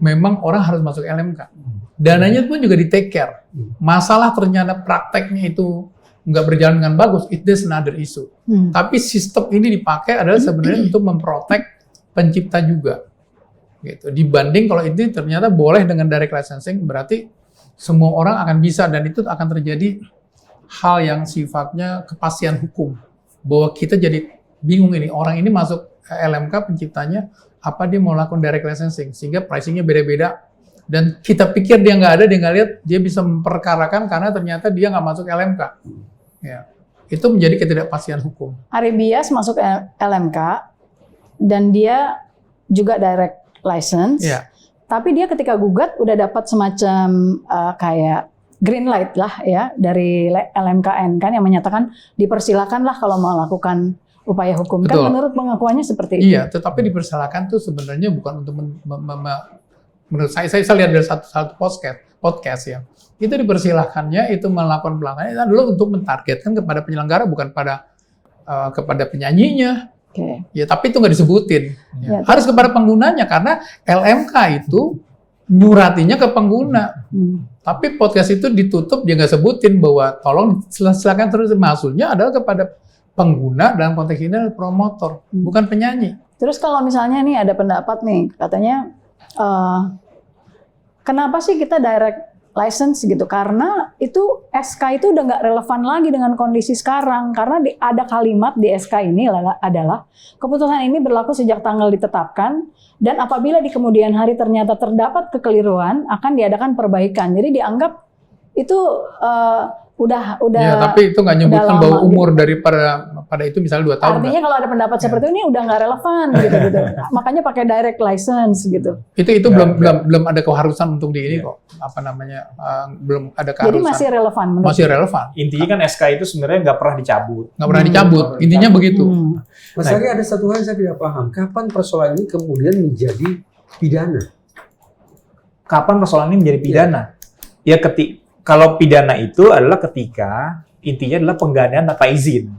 memang orang harus masuk LMK. Dananya pun juga di take care. Masalah ternyata prakteknya itu nggak berjalan dengan bagus, it's another issue. Tapi sistem ini dipakai adalah sebenarnya untuk memprotek pencipta juga. Gitu. Dibanding kalau itu ternyata boleh dengan direct licensing, berarti semua orang akan bisa, dan itu akan terjadi hal yang sifatnya kepastian hukum. Bahwa kita jadi bingung ini, orang ini masuk LMK penciptanya, apa dia mau lakukan direct licensing, sehingga pricingnya beda-beda. Dan kita pikir dia nggak ada, dia nggak lihat, dia bisa memperkarakan karena ternyata dia nggak masuk LMK. Ya. Itu menjadi ketidakpastian hukum. Ari Bias masuk LMK dan dia juga direct license, tapi dia ketika gugat udah dapat semacam kayak green light lah ya dari LMKN kan, yang menyatakan dipersilakan lah kalau mau melakukan upaya hukum. Betul. Kan menurut pengakuannya seperti itu. Iya, tetapi dipersilakan tuh sebenarnya bukan untuk menurut saya lihat dari satu podcast ya. Itu dipersilahkannya itu melakukan pelanggaran itu adalah untuk mentargetkan kepada penyelenggara, bukan kepada penyanyinya. Okay. Ya, tapi itu nggak disebutin. Ya. Harus kepada penggunanya, karena LMK itu nyuratinya ke pengguna. Tapi podcast itu ditutup, dia nggak sebutin bahwa tolong silakan terus. Maksudnya adalah kepada pengguna, dalam konteks ini adalah promotor, bukan penyanyi. Terus kalau misalnya nih ada pendapat nih, katanya kenapa sih kita direct license gitu? Karena itu SK itu udah nggak relevan lagi dengan kondisi sekarang. Karena ada kalimat di SK ini adalah keputusan ini berlaku sejak tanggal ditetapkan, dan apabila di kemudian hari ternyata terdapat kekeliruan akan diadakan perbaikan. Jadi dianggap itu udah. Ya, tapi itu nggak nyebutkan bahwa umur gitu. Pada itu misalnya 2 tahun. Artinya kalau ada pendapat seperti ini udah nggak relevan gitu. Makanya pakai direct license gitu. Itu belum ada keharusan untuk di ini kok. Belum ada keharusan. Jadi masih relevan. Masih relevan. Intinya kan SK itu sebenarnya nggak pernah dicabut. Nggak pernah dicabut. Intinya begitu. Mas Ari, ada satu hal yang saya tidak paham. Kapan persoalan ini kemudian menjadi pidana? Kapan persoalan ini menjadi pidana? Ya kalau pidana itu adalah ketika intinya adalah penggandaan tanpa izin.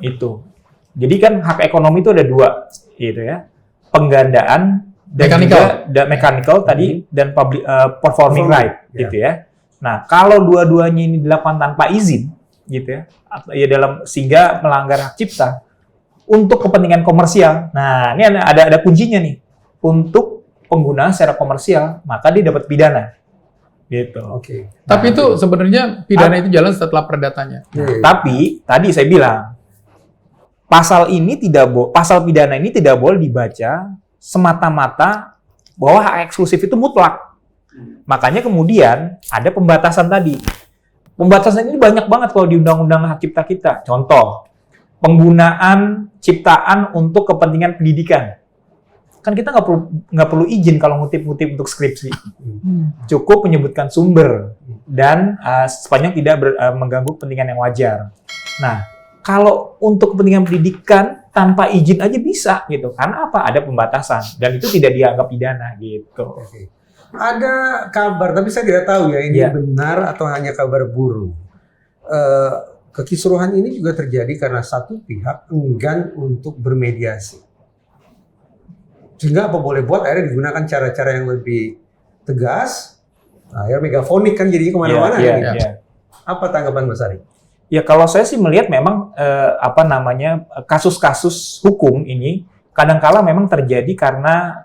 Itu. Jadi kan hak ekonomi itu ada 2, gitu ya. Penggandaan dan mechanical tadi, dan public performing right, gitu ya. Nah, kalau dua-duanya ini dilakukan tanpa izin, gitu ya, sehingga melanggar hak cipta untuk kepentingan komersial. Nah, ini ada kuncinya nih. Untuk penggunaan secara komersial, maka dia dapat pidana. Gitu. Oke. Tapi itu sebenarnya pidana itu jalan setelah perdatanya. Tapi tadi saya bilang pasal pidana ini tidak boleh dibaca semata-mata bahwa hak eksklusif itu mutlak. Makanya kemudian ada pembatasan tadi. Pembatasan ini banyak banget kalau di Undang-Undang Hak Cipta kita. Contoh, penggunaan ciptaan untuk kepentingan pendidikan. Kan kita nggak perlu izin kalau ngutip-ngutip untuk skripsi. Cukup menyebutkan sumber dan sepanjang tidak mengganggu kepentingan yang wajar. Nah, kalau untuk kepentingan pendidikan tanpa izin aja bisa gitu. Karena apa? Ada pembatasan dan itu tidak dianggap pidana gitu. Ada kabar, tapi saya tidak tahu ya ini benar atau hanya kabar burung. Kekisruhan ini juga terjadi karena satu pihak enggan untuk bermediasi. Sehingga apa boleh buat akhirnya digunakan cara-cara yang lebih tegas. Akhirnya megafonik kan jadinya kemana-mana. Apa tanggapan Mas Ari? Ya kalau saya sih melihat memang kasus-kasus hukum ini kadang-kala memang terjadi karena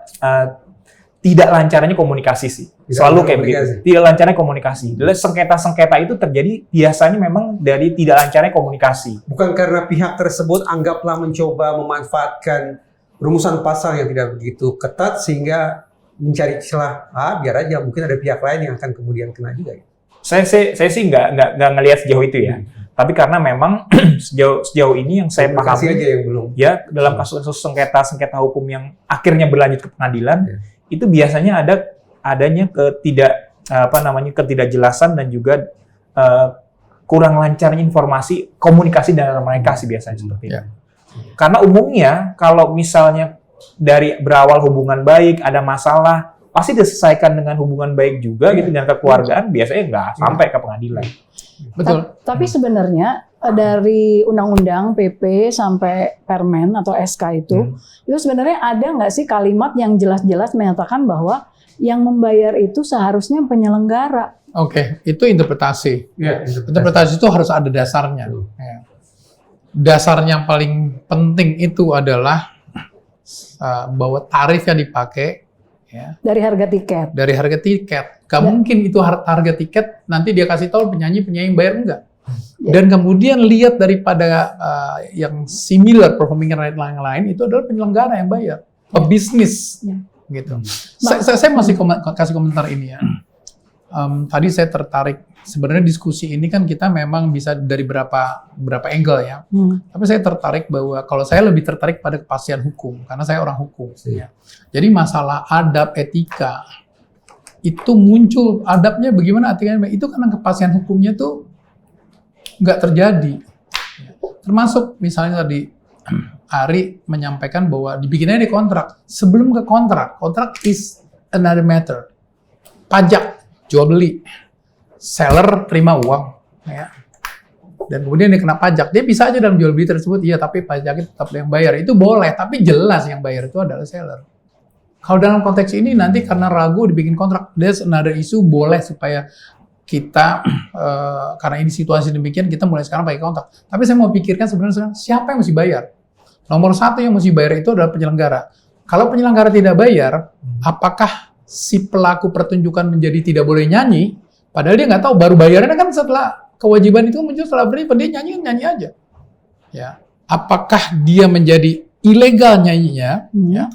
tidak lancarnya komunikasi sih. Selalu kayak begitu. Tidak lancarnya komunikasi. Jadi sengketa-sengketa itu terjadi biasanya memang dari tidak lancarnya komunikasi. Bukan karena pihak tersebut anggaplah mencoba memanfaatkan rumusan pasal yang tidak begitu ketat sehingga mencari celah. Biar aja mungkin ada pihak lain yang akan kemudian kena juga ya. Saya sih nggak ngelihat sejauh itu ya. Tapi karena memang sejauh ini yang saya pahami aja yang belum. Ya dalam kasus-kasus sengketa hukum yang akhirnya berlanjut ke pengadilan. Itu biasanya adanya ketidakjelasan dan juga kurang lancarnya informasi komunikasi di antara mereka sih biasanya seperti itu. Karena umumnya kalau misalnya dari berawal hubungan baik ada masalah pasti diselesaikan dengan hubungan baik juga gitu dengan kekeluargaan biasanya nggak sampai ke pengadilan. Betul. Tapi sebenarnya dari undang-undang PP sampai Permen atau SK itu sebenarnya ada nggak sih kalimat yang jelas-jelas menyatakan bahwa yang membayar itu seharusnya penyelenggara? Oke, itu interpretasi. Interpretasi itu harus ada dasarnya. Dasar yang paling penting itu adalah bahwa tarif yang dipakai dari harga tiket. Dari harga tiket. Gak mungkin itu harga tiket nanti dia kasih tahu penyanyi bayar enggak. Dan kemudian lihat daripada yang similar performing right yang lain itu adalah penyelenggara yang bayar, pebisnis gitu. Saya masih kasih komentar ini ya. Tadi saya tertarik sebenarnya diskusi ini kan kita memang bisa dari berapa angle ya. Tapi saya tertarik bahwa kalau saya lebih tertarik pada kepastian hukum karena saya orang hukum. Ya. Jadi masalah adab etika itu muncul adabnya bagaimana etikanya itu karena kepastian hukumnya tuh nggak terjadi. Termasuk misalnya tadi Ari menyampaikan bahwa dibikinnya di kontrak. Sebelum ke kontrak is another matter. Pajak, jual beli, seller terima uang, ya. Dan kemudian dia kena pajak. Dia bisa aja dalam jual beli tersebut, iya tapi pajaknya tetap yang bayar. Itu boleh, tapi jelas yang bayar itu adalah seller. Kalau dalam konteks ini nanti karena ragu dibikin kontrak, there's another issue boleh supaya kita karena ini situasi demikian kita mulai sekarang pakai kontrak. Tapi saya mau pikirkan sebenarnya siapa yang mesti bayar? Nomor satu yang mesti bayar itu adalah penyelenggara. Kalau penyelenggara tidak bayar, apakah si pelaku pertunjukan menjadi tidak boleh nyanyi? Padahal dia nggak tahu baru bayarnya kan setelah kewajiban itu muncul setelah beri, dia nyanyi aja. Ya, apakah dia menjadi ilegal nyanyinya? Ya,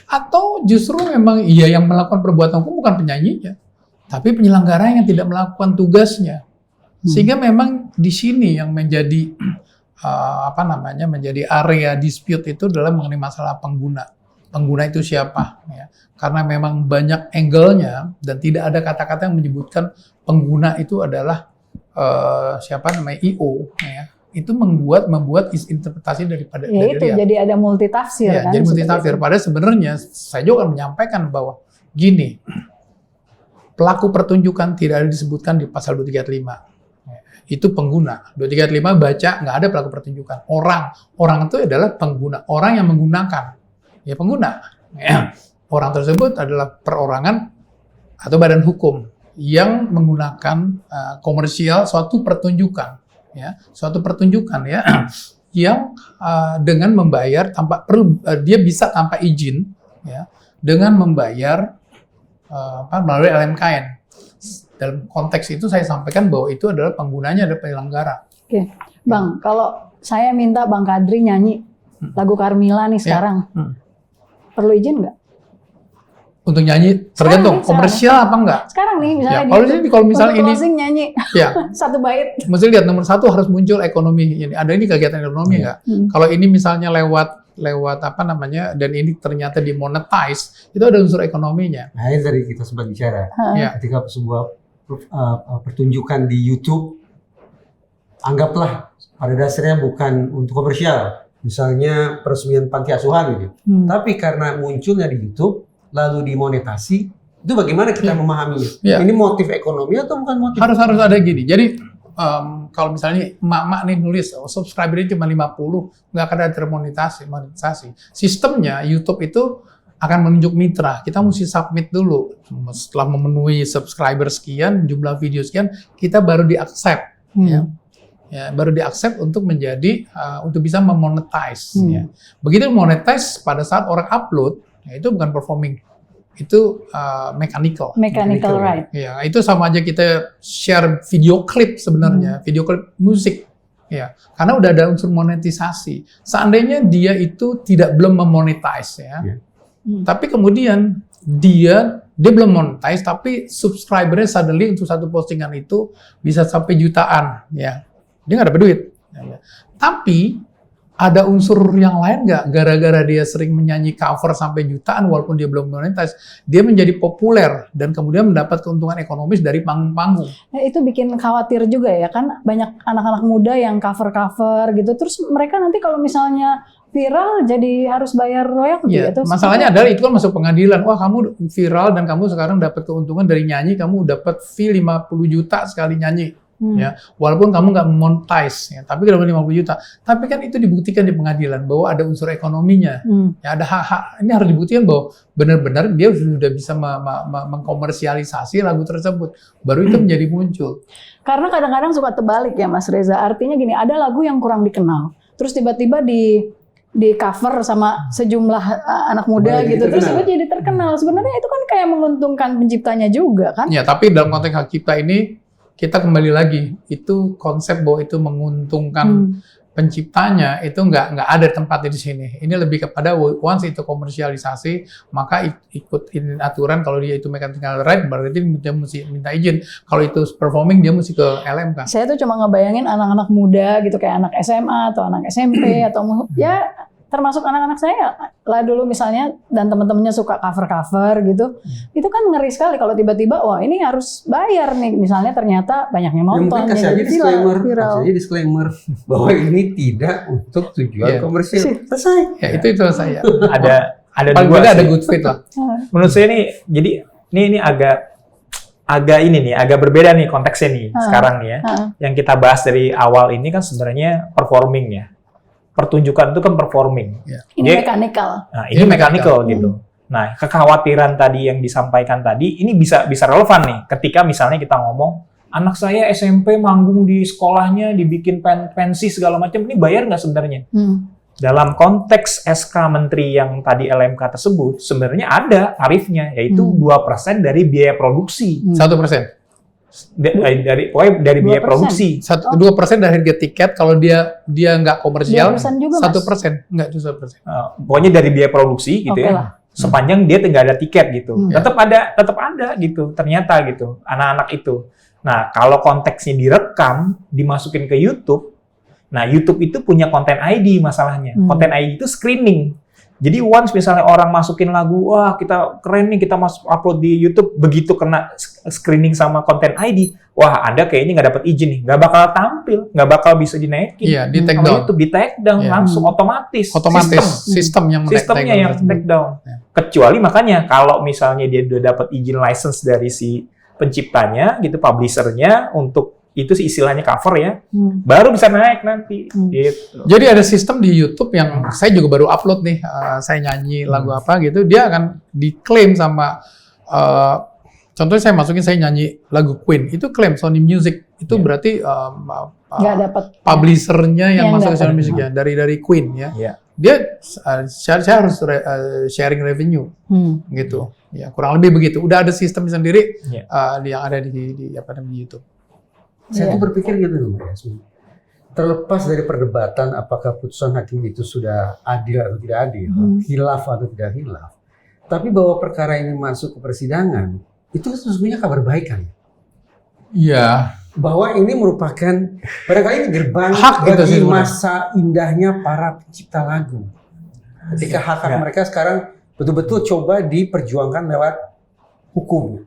atau justru memang yang melakukan perbuatan hukum bukan penyanyinya, tapi penyelenggara yang tidak melakukan tugasnya. Sehingga memang di sini yang menjadi menjadi area dispute itu adalah mengenai masalah pengguna. Pengguna itu siapa? Ya. Karena memang banyak angle-nya dan tidak ada kata-kata yang menyebutkan pengguna itu adalah IO. Ya. Itu membuat interpretasi daripada dari itu dia. Jadi ada multitafsir kan. Jadi multitafsir. Padahal sebenarnya saya juga akan menyampaikan bahwa gini, pelaku pertunjukan tidak ada disebutkan di pasal 235. Itu pengguna. 235 baca nggak ada pelaku pertunjukan. Orang itu adalah pengguna. Orang yang menggunakan. Ya pengguna. Ya. Orang tersebut adalah perorangan atau badan hukum yang menggunakan komersial suatu pertunjukan. Ya, suatu pertunjukan ya yang dengan membayar tanpa perlu dia bisa tanpa izin ya dengan membayar melalui LMKN. Dalam konteks itu saya sampaikan bahwa itu adalah penggunanya adalah penyelenggara. Oke, Bang, kalau saya minta Bang Kadri nyanyi lagu Carmila nih sekarang. Perlu izin nggak? Untuk nyanyi tergantung komersial apa enggak. Sekarang nih misalnya kalau misalnya untuk ini closing nyanyi satu bait. Mesti lihat nomor satu harus muncul ekonomi. Ada ini kegiatan ekonomi enggak? Kalau ini misalnya lewat apa namanya dan ini ternyata dimonetize, itu ada unsur ekonominya. Nah, ini tadi kita sempat bicara. Ketika sebuah pertunjukan di YouTube, anggaplah pada dasarnya bukan untuk komersial, misalnya peresmian panti asuhan gitu. Tapi karena munculnya di YouTube, lalu dimonetasi, itu bagaimana kita memahaminya? Ini motif ekonomi atau bukan motif? Harus ada gini. Jadi kalau misalnya emak-emak nih nulis subscribernya cuma 50, nggak akan ada termonetisasi. Sistemnya YouTube itu akan menunjuk mitra. Kita mesti submit dulu. Setelah memenuhi subscriber sekian, jumlah video sekian, kita baru di-accept. Baru di-accept untuk menjadi untuk bisa memonetize. Begitu monetize pada saat orang upload, itu bukan performing, itu mechanical. Mechanical, right? Ya, itu sama aja kita share video klip sebenarnya, video klip musik. Ya, karena udah ada unsur monetisasi. Seandainya dia itu belum memonetize tapi kemudian dia belum monetize, tapi subscribernya suddenly untuk satu postingan itu bisa sampai jutaan, dia nggak dapat duit. Tapi ada unsur yang lain nggak? Gara-gara dia sering menyanyi cover sampai jutaan walaupun dia belum monetize, dia menjadi populer dan kemudian mendapat keuntungan ekonomis dari panggung-panggung. Nah, itu bikin khawatir juga ya, kan banyak anak-anak muda yang cover-cover gitu, terus mereka nanti kalau misalnya viral jadi harus bayar royalti. Masalahnya adalah itu kan masuk pengadilan. Wah, kamu viral dan kamu sekarang dapat keuntungan dari nyanyi, kamu dapat fee 50 juta sekali nyanyi. Walaupun kamu nggak monetize, tapi dapat 50 juta. Tapi kan itu dibuktikan di pengadilan bahwa ada unsur ekonominya. Ada hak-hak. Ini harus dibuktikan bahwa benar-benar dia sudah bisa mengkomersialisasi lagu tersebut. Baru itu menjadi muncul. Karena kadang-kadang suka terbalik ya Mas Reza. Artinya gini, ada lagu yang kurang dikenal, terus tiba-tiba di cover sama sejumlah anak muda gitu, terus itu jadi terkenal. Sebenarnya itu kan kayak menguntungkan penciptanya juga kan? Ya, tapi dalam konteks hak cipta ini kita kembali lagi, itu konsep bahwa itu menguntungkan penciptanya itu nggak ada tempatnya di sini. Ini lebih kepada once itu komersialisasi, maka ikutin aturan. Kalau dia itu mechanical right, berarti dia mesti minta izin. Kalau itu performing, dia mesti ke LMK. Saya tuh cuma ngebayangin anak-anak muda gitu, kayak anak SMA atau anak SMP atau ya termasuk anak-anak saya lah dulu misalnya, dan teman-temannya suka cover-cover gitu. Itu kan ngeri sekali kalau tiba-tiba wah ini harus bayar nih, misalnya ternyata banyak yang nonton. Mungkin kasih aja disclaimer bahwa ini tidak untuk tujuan komersial. Selesai. Ya, itu saya. Ada dua ada good fit lah. Menurut saya nih, jadi ini agak berbeda nih konteksnya nih sekarang nih ya. Yang kita bahas dari awal ini kan sebenarnya performing ya. Pertunjukan itu kan performing. Ini mechanical. Nah, ini mechanical gitu. Nah, kekhawatiran tadi yang disampaikan tadi ini bisa relevan nih ketika misalnya kita ngomong anak saya SMP manggung di sekolahnya dibikin pensi segala macam, ini bayar nggak sebenarnya? Dalam konteks SK Menteri yang tadi LMK tersebut sebenarnya ada tarifnya, yaitu 2% dari biaya produksi. 1%. Dari biaya produksi. 2% dari harga tiket. Kalau dia nggak komersial, 1%, nggak 1%. Pokoknya dari biaya produksi gitu ya. Sepanjang dia nggak ada tiket gitu, tetap ada gitu. Ternyata gitu anak-anak itu. Nah, kalau konteksnya direkam, dimasukin ke YouTube. Nah, YouTube itu punya konten ID masalahnya. Konten ID itu screening. Jadi once misalnya orang masukin lagu, wah kita keren nih, kita upload di YouTube, begitu kena screening sama konten ID, wah Anda kayaknya nggak dapat izin nih, nggak bakal tampil, nggak bakal bisa dinaikin. Iya, di take down. YouTube di take down langsung otomatis. Sistemnya yang take down. Kecuali makanya kalau misalnya dia udah dapat izin license dari si penciptanya, gitu, publishernya untuk itu sih istilahnya cover ya, baru bisa naik nanti. Gitu. Jadi ada sistem di YouTube yang saya juga baru upload nih, saya nyanyi lagu apa gitu, dia akan diklaim sama, contohnya saya masukin saya nyanyi lagu Queen, itu klaim Sony Music, itu berarti nggak dapat publishernya yang masuk ke Sony Music ya, dari Queen ya. Dia saya harus sharing revenue gitu, ya kurang lebih begitu. Udah ada sistem sendiri yang ada di YouTube. Saya tuh berpikir gitu loh, terlepas dari perdebatan apakah putusan hakim itu sudah adil atau tidak adil, khilaf atau tidak khilaf, tapi bahwa perkara ini masuk ke persidangan, itu sesungguhnya kabar baik kan? Iya. Bahwa ini merupakan barangkali ini gerbang Hak itu bagi sih, masa indahnya para pencipta lagu. Ketika hak-hak mereka sekarang betul-betul coba diperjuangkan lewat hukum.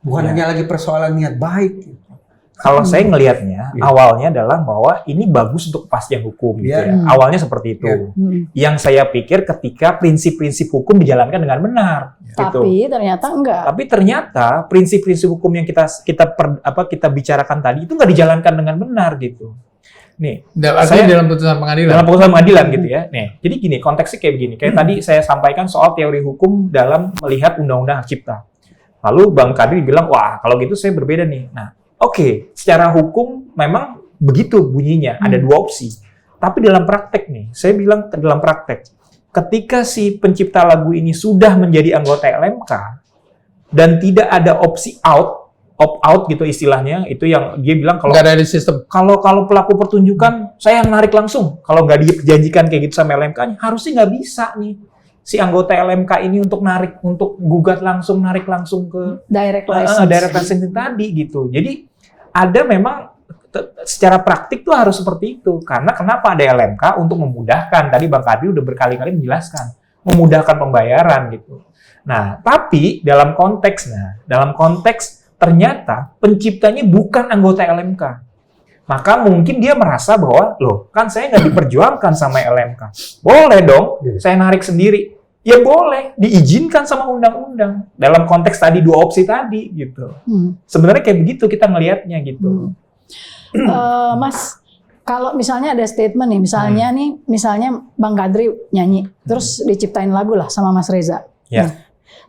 Bukan hanya lagi persoalan niat baik. Kalau saya ngelihatnya, awalnya adalah bahwa ini bagus untuk kepastian hukum. Gitu ya. Awalnya seperti itu. Yang saya pikir ketika prinsip-prinsip hukum dijalankan dengan benar. Gitu. Tapi ternyata enggak. Tapi ternyata prinsip-prinsip hukum yang kita bicarakan tadi itu nggak dijalankan dengan benar gitu. Nih, dalam putusan pengadilan. Dalam putusan pengadilan gitu ya. Nih, jadi gini, konteksnya kayak begini. Kayak tadi saya sampaikan soal teori hukum dalam melihat undang-undang hak cipta. Lalu Bang Kadri bilang, wah kalau gitu saya berbeda nih. Nah, oke, secara hukum memang begitu bunyinya, ada dua opsi. Tapi dalam praktek nih, saya bilang dalam praktek, ketika si pencipta lagu ini sudah menjadi anggota LMK dan tidak ada opsi opt-out gitu istilahnya, itu yang dia bilang kalau nggak ada di sistem. Kalau pelaku pertunjukan saya yang narik langsung, kalau nggak dijanjikan kayak gitu sama LMK, harusnya nggak bisa nih si anggota LMK ini untuk gugat langsung, narik langsung ke direct licensing tadi gitu. Jadi ada memang secara praktik tuh harus seperti itu. Karena kenapa ada LMK? Untuk memudahkan. Tadi Bang Kadri udah berkali-kali menjelaskan. Memudahkan pembayaran gitu. Nah, tapi dalam konteks ternyata penciptanya bukan anggota LMK. Maka mungkin dia merasa bahwa, loh kan saya nggak diperjuangkan sama LMK. Boleh dong, saya narik sendiri. Ya boleh, diizinkan sama undang-undang. Dalam konteks tadi dua opsi tadi gitu. Sebenarnya kayak begitu kita ngelihatnya gitu. Mas, kalau misalnya ada statement nih, misalnya Bang Kadri nyanyi, terus diciptain lagu lah sama Mas Reza.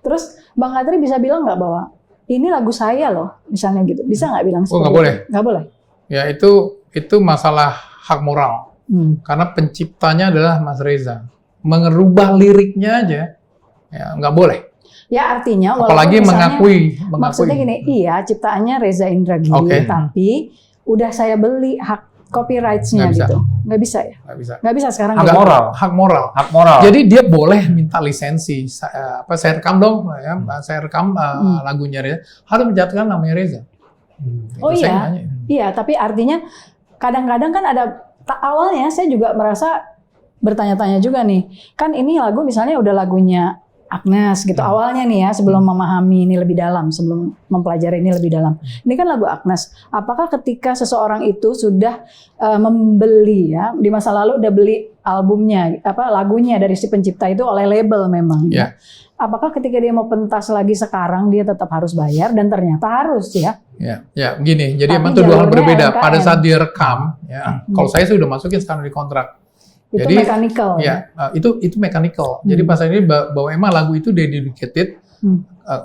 Terus Bang Kadri bisa bilang nggak bahwa ini lagu saya loh, misalnya gitu. Bisa nggak bilang seperti nggak itu? boleh. Nggak boleh. Ya itu masalah hak moral. Karena penciptanya adalah Mas Reza. Mengerubah liriknya aja, ya nggak boleh. Ya artinya, apalagi mengakui. Maksudnya gini, iya ciptaannya Reza Indragiri, tapi udah saya beli hak copyright-nya gitu. Nggak bisa ya? Nggak bisa sekarang. Hak moral. Jadi dia boleh minta lisensi. Saya rekam dong, ya. Saya rekam lagunya Reza. Harus mencatatkan namanya Reza. Oh iya, iya. Tapi artinya kadang-kadang kan ada awalnya saya juga merasa bertanya-tanya juga nih. Kan ini lagu misalnya udah lagunya Agnes gitu awalnya nih ya, sebelum memahami ini lebih dalam, sebelum mempelajari ini lebih dalam. Ini kan lagu Agnes. Apakah ketika seseorang itu sudah membeli ya, di masa lalu udah beli albumnya, lagunya dari si pencipta itu oleh label memang. Ya. Apakah ketika dia mau pentas lagi sekarang dia tetap harus bayar, dan ternyata harus ya? Ya, begini. Jadi emang itu dua hal berbeda. Pada saat dia rekam, ya. Kalau saya sudah masukin sekarang di kontrak. Itu jadi, mechanical. Ya, itu mechanical. Jadi pasal ini bahwa emang lagu itu dedicated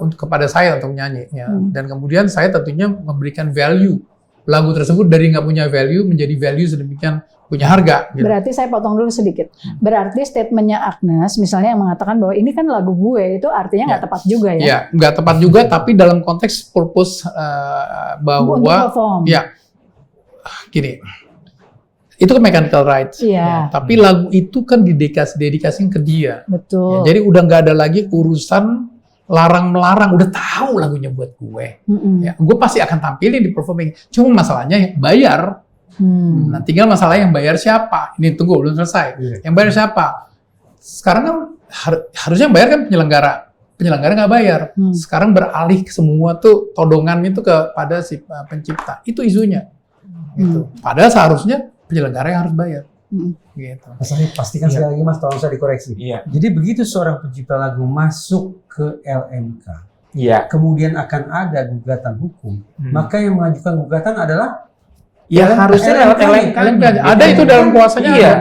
untuk kepada saya untuk nyanyi. Ya. Dan kemudian saya tentunya memberikan value lagu tersebut dari nggak punya value menjadi value sedemikian punya harga. Gitu. Berarti saya potong dulu sedikit. Berarti statementnya Agnes, misalnya yang mengatakan bahwa ini kan lagu gue, itu artinya nggak tepat juga ya? Iya, nggak tepat juga, tapi dalam konteks purpose bahwa, untuk perform. Ya, gini. Itu kan mechanical rights. Iya. Ya, tapi lagu itu kan didedikasikan ke dia. Betul. Ya, jadi udah nggak ada lagi urusan larang-melarang. Udah tahu lagunya buat gue. Ya, gue pasti akan tampilin di performing. Cuma masalahnya bayar. Nah, tinggal masalah yang bayar siapa. Ini tunggu belum selesai. Yang bayar siapa? Sekarang kan harusnya yang bayar kan penyelenggara. Penyelenggara nggak bayar. Sekarang beralih semua tuh todongan itu kepada si pencipta. Itu isunya. Gitu. Padahal seharusnya penyelenggara yang harus bayar. Gitu. Mas Arif, pastikan sekali lagi Mas, tolong saya dikoreksi. Iya. Jadi begitu seorang pencipta lagu masuk ke LMK, kemudian akan ada gugatan hukum, maka yang mengajukan gugatan adalah harusnya lewat LMK. Ada itu dalam kuasanya. Iya.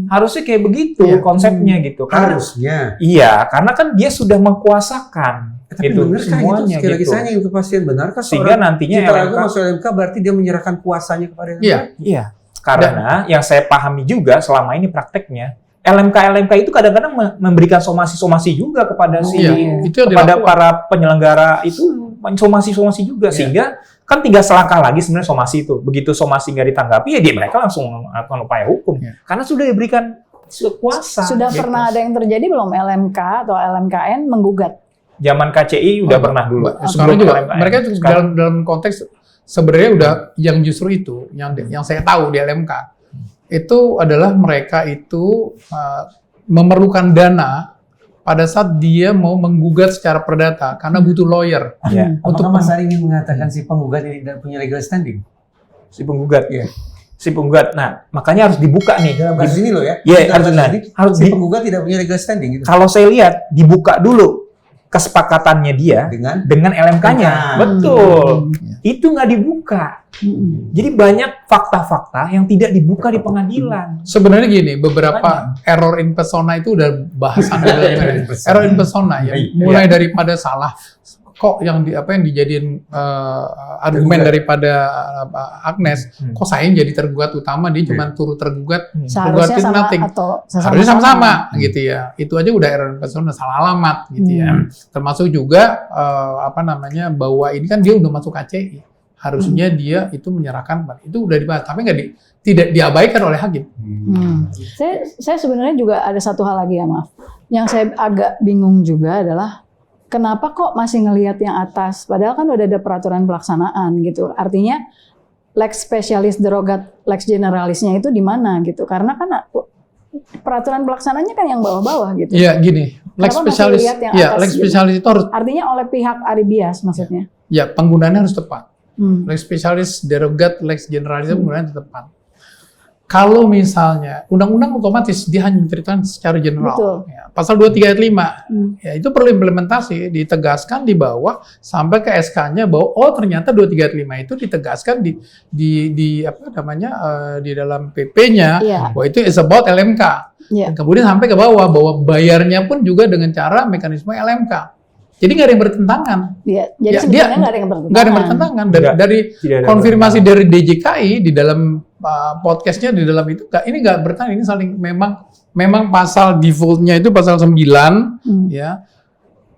Harusnya kayak begitu konsepnya gitu. Harusnya. Iya, karena kan dia sudah mengkuasakan. Tapi gitu, benarkah semuanya itu? Sekali lagi gitu. saya ingin kepastian, benarkah sehingga nantinya pencipta lagu masuk LMK berarti dia menyerahkan kuasanya kepada LMK? Iya. Karena yang saya pahami juga selama ini prakteknya, LMK itu kadang-kadang memberikan somasi-somasi juga kepada kepada para penyelenggara itu, somasi-somasi juga, sehingga Kan tinggal selangkah lagi sebenarnya somasi itu. Begitu somasi nggak ditanggapi, ya mereka langsung melakukan upaya hukum. Karena sudah diberikan kuasa. Sudah pernah ada yang terjadi belum LMK atau LMKN menggugat? Zaman KCI udah pernah dulu. Sekarang juga mereka dalam konteks sebenarnya udah yang justru itu yang saya tahu di LMK itu adalah mereka itu memerlukan dana pada saat dia mau menggugat secara perdata karena butuh lawyer. Untuk Mas Ari ingin mengatakan si penggugat ini tidak punya legal standing? Si penggugat, si penggugat. Nah, makanya harus dibuka nih dalam kasus ini loh ya. Harus si penggugat tidak punya legal standing. Gitu. Kalau saya lihat dibuka dulu kesepakatannya dia dengan LMK-nya. Betul. Itu nggak dibuka. Jadi banyak fakta-fakta yang tidak dibuka di pengadilan. Sebenarnya gini, beberapa error in persona itu udah bahasan error in persona ya. Mulai daripada salah kok yang dijadiin argumen daripada Agnes, kok saya yang jadi tergugat utama, dia cuma turut tergugat, seharusnya sama atau harusnya sama-sama gitu ya. Itu aja udah error in persona, salah alamat gitu ya. Termasuk juga bahwa ini kan dia udah masuk KCI. Harusnya dia itu menyerahkan, itu udah dibahas, tapi tidak diabaikan oleh hakim. Saya sebenarnya juga ada satu hal lagi ya, maaf. Yang saya agak bingung juga adalah kenapa kok masih ngelihat yang atas, padahal kan udah ada peraturan pelaksanaan gitu. Artinya lex specialis derogat lex generalisnya itu di mana gitu? Karena kan peraturan pelaksanaannya kan yang bawah-bawah gitu. Iya gini, lex specialis, lex specialis itu harus. Artinya oleh pihak Aribias maksudnya. Ya, penggunaannya harus tepat. Lex specialis derogat lex generalis penggunaannya tepat. Kalau misalnya undang-undang otomatis dia hanya menceritakan secara general. Ya, pasal 23 ayat 5. Ya, itu perlu implementasi, ditegaskan di bawah sampai ke SK-nya bahwa ternyata 23 ayat 5 itu ditegaskan di dalam PP-nya bahwa itu is about LMK. Dan kemudian sampai ke bawah bahwa bayarnya pun juga dengan cara mekanisme LMK. Jadi nggak ada yang bertentangan. Jadi sebenarnya nggak ada yang bertentangan. Nggak ada yang bertentangan. Dari konfirmasi dari DJKI di dalam podcastnya di dalam itu, ini nggak bertentangan. Ini saling memang pasal defaultnya itu pasal 9, ya.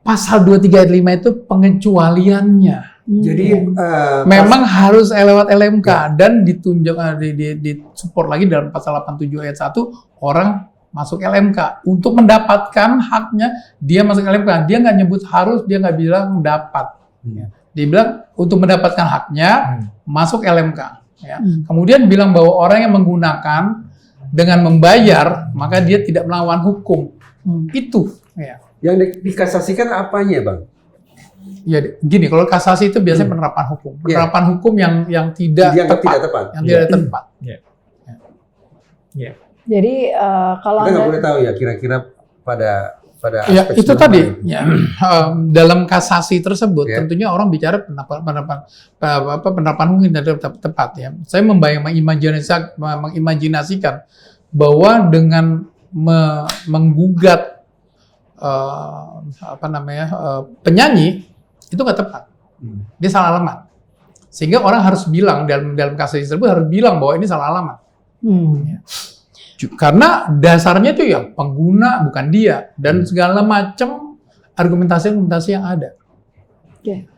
Pasal 23 ayat 5 itu pengecualiannya. Jadi memang harus lewat LMK dan ditunjuk disupport lagi dalam pasal 87 ayat 1 orang masuk LMK untuk mendapatkan haknya, dia masuk LMK. Dia nggak nyebut harus, dia nggak bilang dapat. Dia bilang untuk mendapatkan haknya masuk LMK. Ya. Kemudian bilang bahwa orang yang menggunakan dengan membayar maka dia tidak melawan hukum. Itu. Ya. Yang dikasasikan apanya, Bang? Ya gini, kalau kasasi itu biasanya penerapan hukum. Penerapan hukum yang tidak tepat. Yang tidak tepat. Jadi kalau kita nggak boleh tahu ya kira-kira pada ya itu tadi ya, dalam kasasi tersebut tentunya orang bicara penerapan hukum yang tepat ya. Saya mengimajinasikan bahwa dengan menggugat penyanyi itu nggak tepat, dia salah alamat, sehingga orang harus bilang dalam kasasi tersebut harus bilang bahwa ini salah alamat. Ya. Karena dasarnya itu ya pengguna bukan dia dan segala macam argumentasi yang ada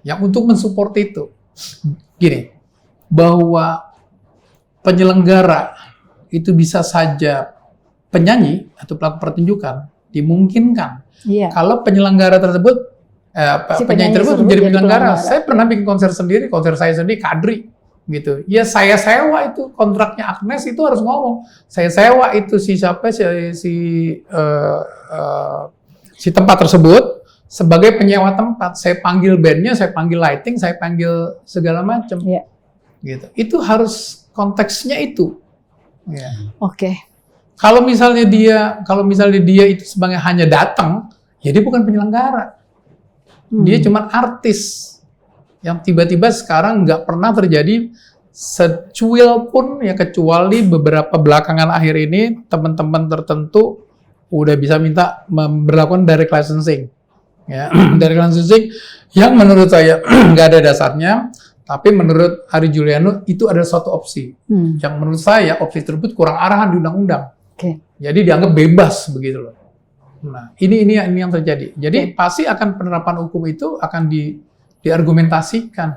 yang untuk mensupport itu. Gini, bahwa penyelenggara itu bisa saja penyanyi atau pelaku pertunjukan dimungkinkan kalau penyelenggara tersebut penyanyi tersebut menjadi penyelenggara. Saya pernah bikin konser saya sendiri kadri. Gitu. Ya saya sewa itu kontraknya Agnes itu harus ngomong. Saya sewa itu si tempat tersebut sebagai penyewa tempat. Saya panggil bandnya, saya panggil lighting, saya panggil segala macam. Gitu. Itu harus konteksnya itu. Oke. Kalau misalnya dia itu sebagai hanya datang, ya dia bukan penyelenggara. Dia cuma artis. Yang tiba-tiba sekarang nggak pernah terjadi secuil pun ya, kecuali beberapa belakangan akhir ini teman-teman tertentu udah bisa minta memberlakukan direct licensing ya. Direct licensing yang menurut saya nggak ada dasarnya, tapi menurut Ari Juliano itu adalah suatu opsi yang menurut saya opsi tersebut kurang arahan di undang-undang. Jadi dianggap bebas begitu loh. Nah ini yang terjadi. Jadi pasti akan penerapan hukum itu akan diargumentasikan.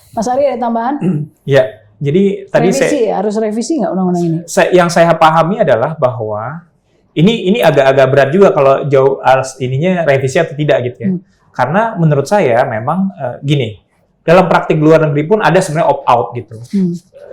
Mas Ari ada tambahan? Ya, jadi tadi Harus revisi nggak undang-undang ini? Yang saya pahami adalah bahwa ini agak-agak berat juga kalau jauh ininya revisi atau tidak gitu ya. Karena menurut saya memang gini, dalam praktik luar negeri pun ada sebenarnya opt-out gitu.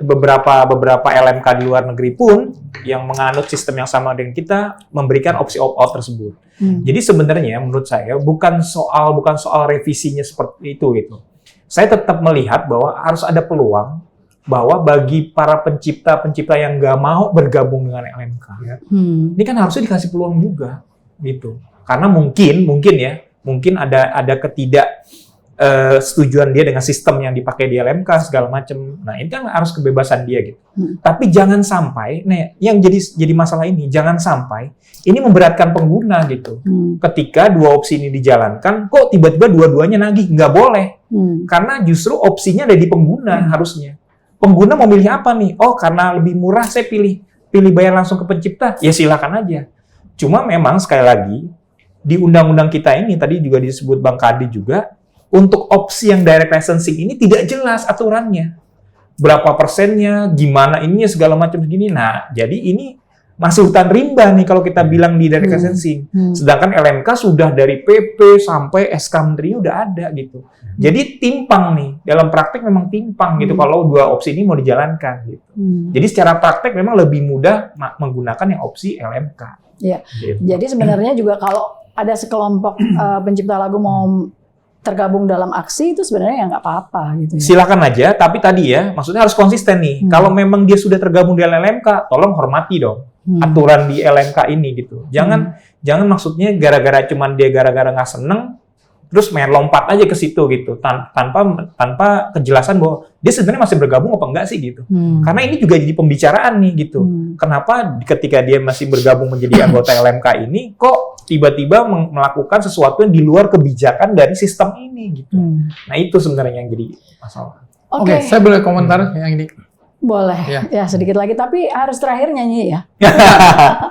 Beberapa LMK di luar negeri pun yang menganut sistem yang sama dengan kita memberikan opsi opt-out tersebut. Jadi sebenarnya menurut saya bukan soal revisinya seperti itu gitu. Saya tetap melihat bahwa harus ada peluang bahwa bagi para pencipta yang nggak mau bergabung dengan LMK, ini kan harusnya dikasih peluang juga, gitu. Karena mungkin ada setujuan dia dengan sistem yang dipakai di LMK segala macam. Nah ini kan harus kebebasan dia gitu. Tapi jangan sampai, yang jadi masalah ini, jangan sampai ini memberatkan pengguna gitu. Ketika dua opsi ini dijalankan, kok tiba-tiba dua-duanya nagih? Nggak boleh. Karena justru opsinya ada di pengguna harusnya. Pengguna mau milih apa nih? Oh, karena lebih murah saya pilih bayar langsung ke pencipta. Ya silakan aja. Cuma memang sekali lagi di undang-undang kita ini tadi juga disebut Bang Kadi juga, untuk opsi yang direct licensing ini tidak jelas aturannya. Berapa persennya, gimana ininya segala macam segini. Nah, jadi ini masih hutan rimba nih kalau kita bilang di direct licensing. Sedangkan LMK sudah dari PP sampai SK Menteri udah ada gitu. Jadi timpang nih, dalam praktek memang timpang gitu kalau dua opsi ini mau dijalankan gitu. Jadi secara praktek memang lebih mudah menggunakan yang opsi LMK. Iya. Gitu. Jadi sebenarnya juga kalau ada sekelompok pencipta lagu mau tergabung dalam aksi itu sebenarnya ya nggak apa-apa gitu. Silakan aja, tapi tadi ya maksudnya harus konsisten nih. Kalau memang dia sudah tergabung di LMK, tolong hormati dong aturan di LMK ini gitu. Jangan maksudnya gara-gara nggak seneng terus main lompat aja ke situ gitu tanpa kejelasan bahwa dia sebenarnya masih bergabung apa enggak sih gitu. Karena ini juga jadi pembicaraan nih gitu. Kenapa ketika dia masih bergabung menjadi anggota LMK ini kok tiba-tiba melakukan sesuatu yang di luar kebijakan dari sistem ini gitu. Nah, itu sebenarnya yang jadi masalah. Oke, saya boleh komentar yang ini. Boleh, ya sedikit lagi, tapi harus terakhir nyanyi ya. Nah,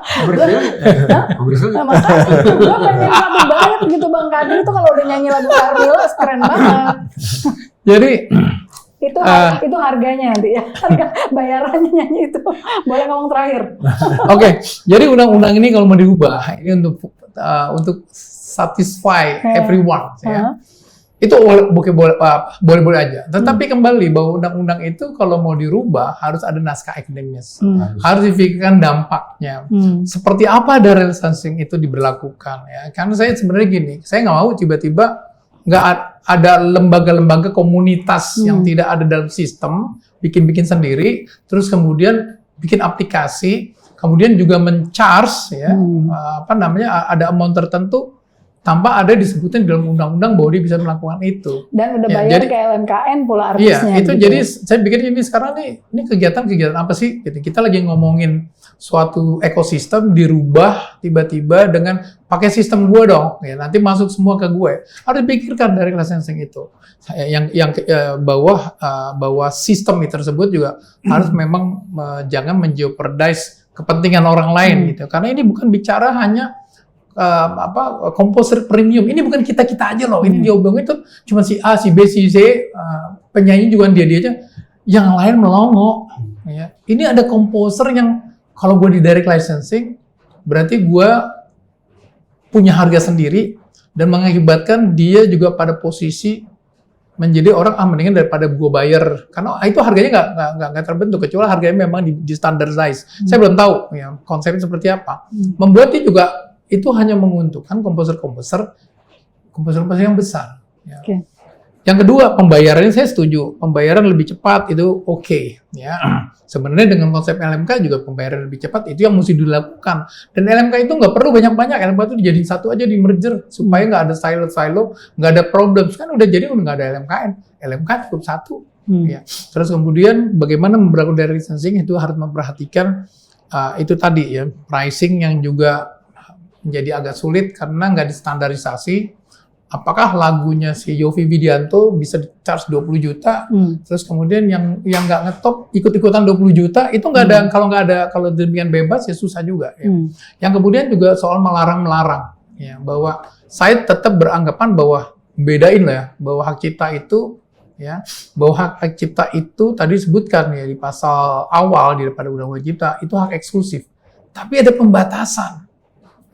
makanya gue pengen lagu banget gitu Bang Kadi itu kalau udah nyanyi lagu Carmilla keren banget. Jadi itu harganya nanti ya, harga bayarannya nyanyi itu. Boleh ngomong terakhir. Oke, jadi undang-undang ini kalau mau diubah ini untuk satisfy everyone ya. Itu boleh-boleh aja. Tetapi kembali bahwa undang-undang itu kalau mau dirubah harus ada naskah akademis. Harus dipikirkan dampaknya. Seperti apa direct licensing itu diberlakukan ya. Karena saya sebenarnya gini, saya nggak mau tiba-tiba nggak ada lembaga-lembaga komunitas yang tidak ada dalam sistem, bikin-bikin sendiri, terus kemudian bikin aplikasi, kemudian juga men-charge ya, ada amount tertentu tanpa ada disebutin dalam undang-undang bahwa dia bisa melakukan itu. Dan udah bayar ke LMKN pula artisnya. Iya, itu gitu. Jadi saya pikir ini sekarang ini kegiatan apa sih? Kita lagi ngomongin suatu ekosistem dirubah tiba-tiba dengan pakai sistem gue dong. Ya, nanti masuk semua ke gue. Harus dipikirkan dari licensing itu. Bahwa sistem tersebut juga harus memang jangan menjeopardize kepentingan orang lain gitu. Karena ini bukan bicara hanya komposer premium. Ini bukan kita aja loh. Ini diomongin itu cuma si A, si B, si C, penyanyi juga dia aja. Yang lain melongo. Ya. Ini ada komposer yang kalau gue di direct licensing, berarti gue punya harga sendiri dan mengakibatkan dia juga pada posisi menjadi orang mendingan daripada gue bayar karena itu harganya nggak terbentuk kecuali harganya memang di standardize. Saya belum tahu ya konsepnya seperti apa. Membuat dia juga itu hanya menguntungkan komposer-komposer yang besar. Ya. Okay. Yang kedua, pembayarannya saya setuju. Pembayaran lebih cepat itu oke. Ya. Sebenarnya dengan konsep LMK juga pembayaran lebih cepat itu yang mesti dilakukan. Dan LMK itu nggak perlu banyak-banyak. LMK itu dijadiin satu aja di merger supaya nggak ada silo, nggak ada problem. Kan udah nggak ada LMKN. LMK cukup satu. Ya. Terus kemudian bagaimana memperlakukan direct licensing itu harus memperhatikan itu tadi ya pricing yang juga menjadi agak sulit karena nggak distandarisasi. Apakah lagunya si Yovie Widianto bisa di-charge 20 juta, terus kemudian yang nggak ngetop ikut-ikutan 20 juta, itu nggak ada, kalau demikian bebas ya susah juga. Ya. Yang kemudian juga soal melarang-melarang, ya, bahwa saya tetap beranggapan bahwa bedain lah ya, bahwa hak cipta itu ya, bahwa hak cipta itu tadi disebutkan ya di pasal awal daripada Undang-Undang Cipta itu hak eksklusif. Tapi ada pembatasan.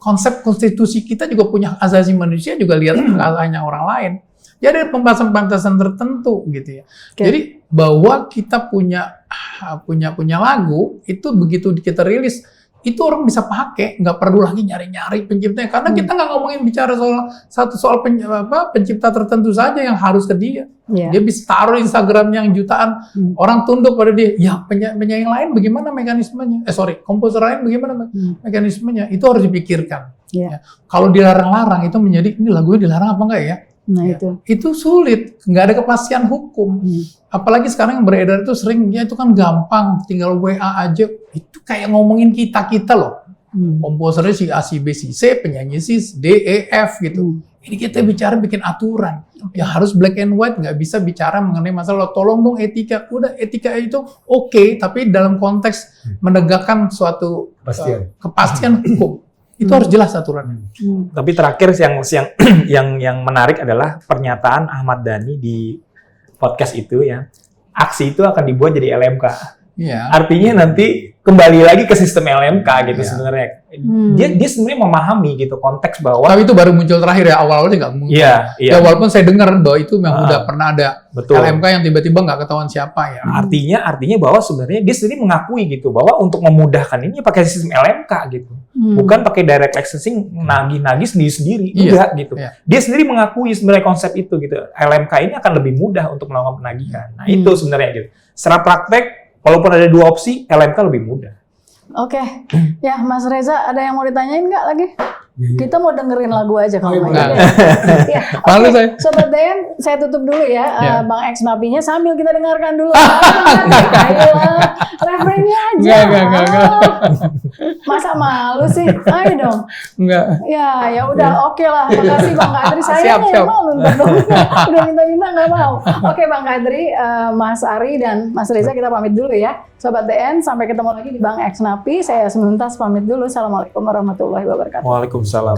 Konsep konstitusi kita juga punya hak asasi manusia juga lihat hanya orang lain. Jadi ada pembatasan tertentu gitu ya. Okay. Jadi bahwa kita punya lagu itu begitu kita rilis itu orang bisa pakai, nggak perlu lagi nyari-nyari penciptanya karena kita nggak ngomongin bicara soal pencipta tertentu saja yang harus ke dia. Yeah. Dia bisa taruh Instagram yang jutaan orang tunduk pada dia. Ya penyanyi lain bagaimana mekanismenya? Komposer lain bagaimana mekanismenya? Itu harus dipikirkan. Yeah. Ya. Kalau dilarang-larang itu menjadi ini lagunya dilarang apa enggak ya? Nah ya. Itu sulit, nggak ada kepastian hukum. Apalagi sekarang yang beredar itu seringnya itu kan gampang, tinggal WA aja. Itu kayak ngomongin kita loh. Komposernya si A, si B, si C, penyanyi si D, E, F gitu. Ini kita bicara bikin aturan. Ya harus black and white, nggak bisa bicara mengenai masalah tolong dong etika. Udah etika itu oke, tapi dalam konteks menegakkan suatu kepastian hukum. Itu harus jelas aturan. Tapi terakhir yang menarik adalah pernyataan Ahmad Dhani di podcast itu ya. Aksi itu akan dibuat jadi LMK. Ya. Artinya nanti kembali lagi ke sistem LMK gitu sebenarnya. Dia sebenarnya memahami gitu konteks bahwa. Tapi itu baru muncul terakhir ya, awal-awalnya nggak muncul. Iya. Ya walaupun saya dengar bahwa itu memang udah pernah ada LMK yang tiba-tiba nggak ketahuan siapa ya. Artinya bahwa sebenarnya dia sendiri mengakui gitu bahwa untuk memudahkan ini pakai sistem LMK gitu. Bukan pakai direct licensing nagih-nagih sendiri-sendiri. Enggak gitu. Iya. Dia sendiri mengakui sebenarnya konsep itu gitu. LMK ini akan lebih mudah untuk melakukan penagihan. Nah, itu sebenarnya gitu. Secara praktek walaupun ada dua opsi, LMK lebih mudah. Oke. Ya, Mas Reza, ada yang mau ditanyain nggak lagi? Kita mau dengerin lagu aja kalau mau. Ya, Malu saya. Sobat DN, saya tutup dulu ya. Bang X Napinya sambil kita dengarkan dulu. Ayolah, refrennya aja. Enggak. Masa malu sih? Ayo dong. Enggak. Ya udah, oke lah. Makasih Bang Kadri. Saya nggak mau nonton. Udah minta-minta nggak mau. Oke Bang Kadri, Mas Ari dan Mas Reza kita pamit dulu ya. Sobat DN, sampai ketemu lagi di Bang X Napi. Saya Yasmin Muntas pamit dulu. Assalamualaikum warahmatullahi wabarakatuh. Waalaikumsalam.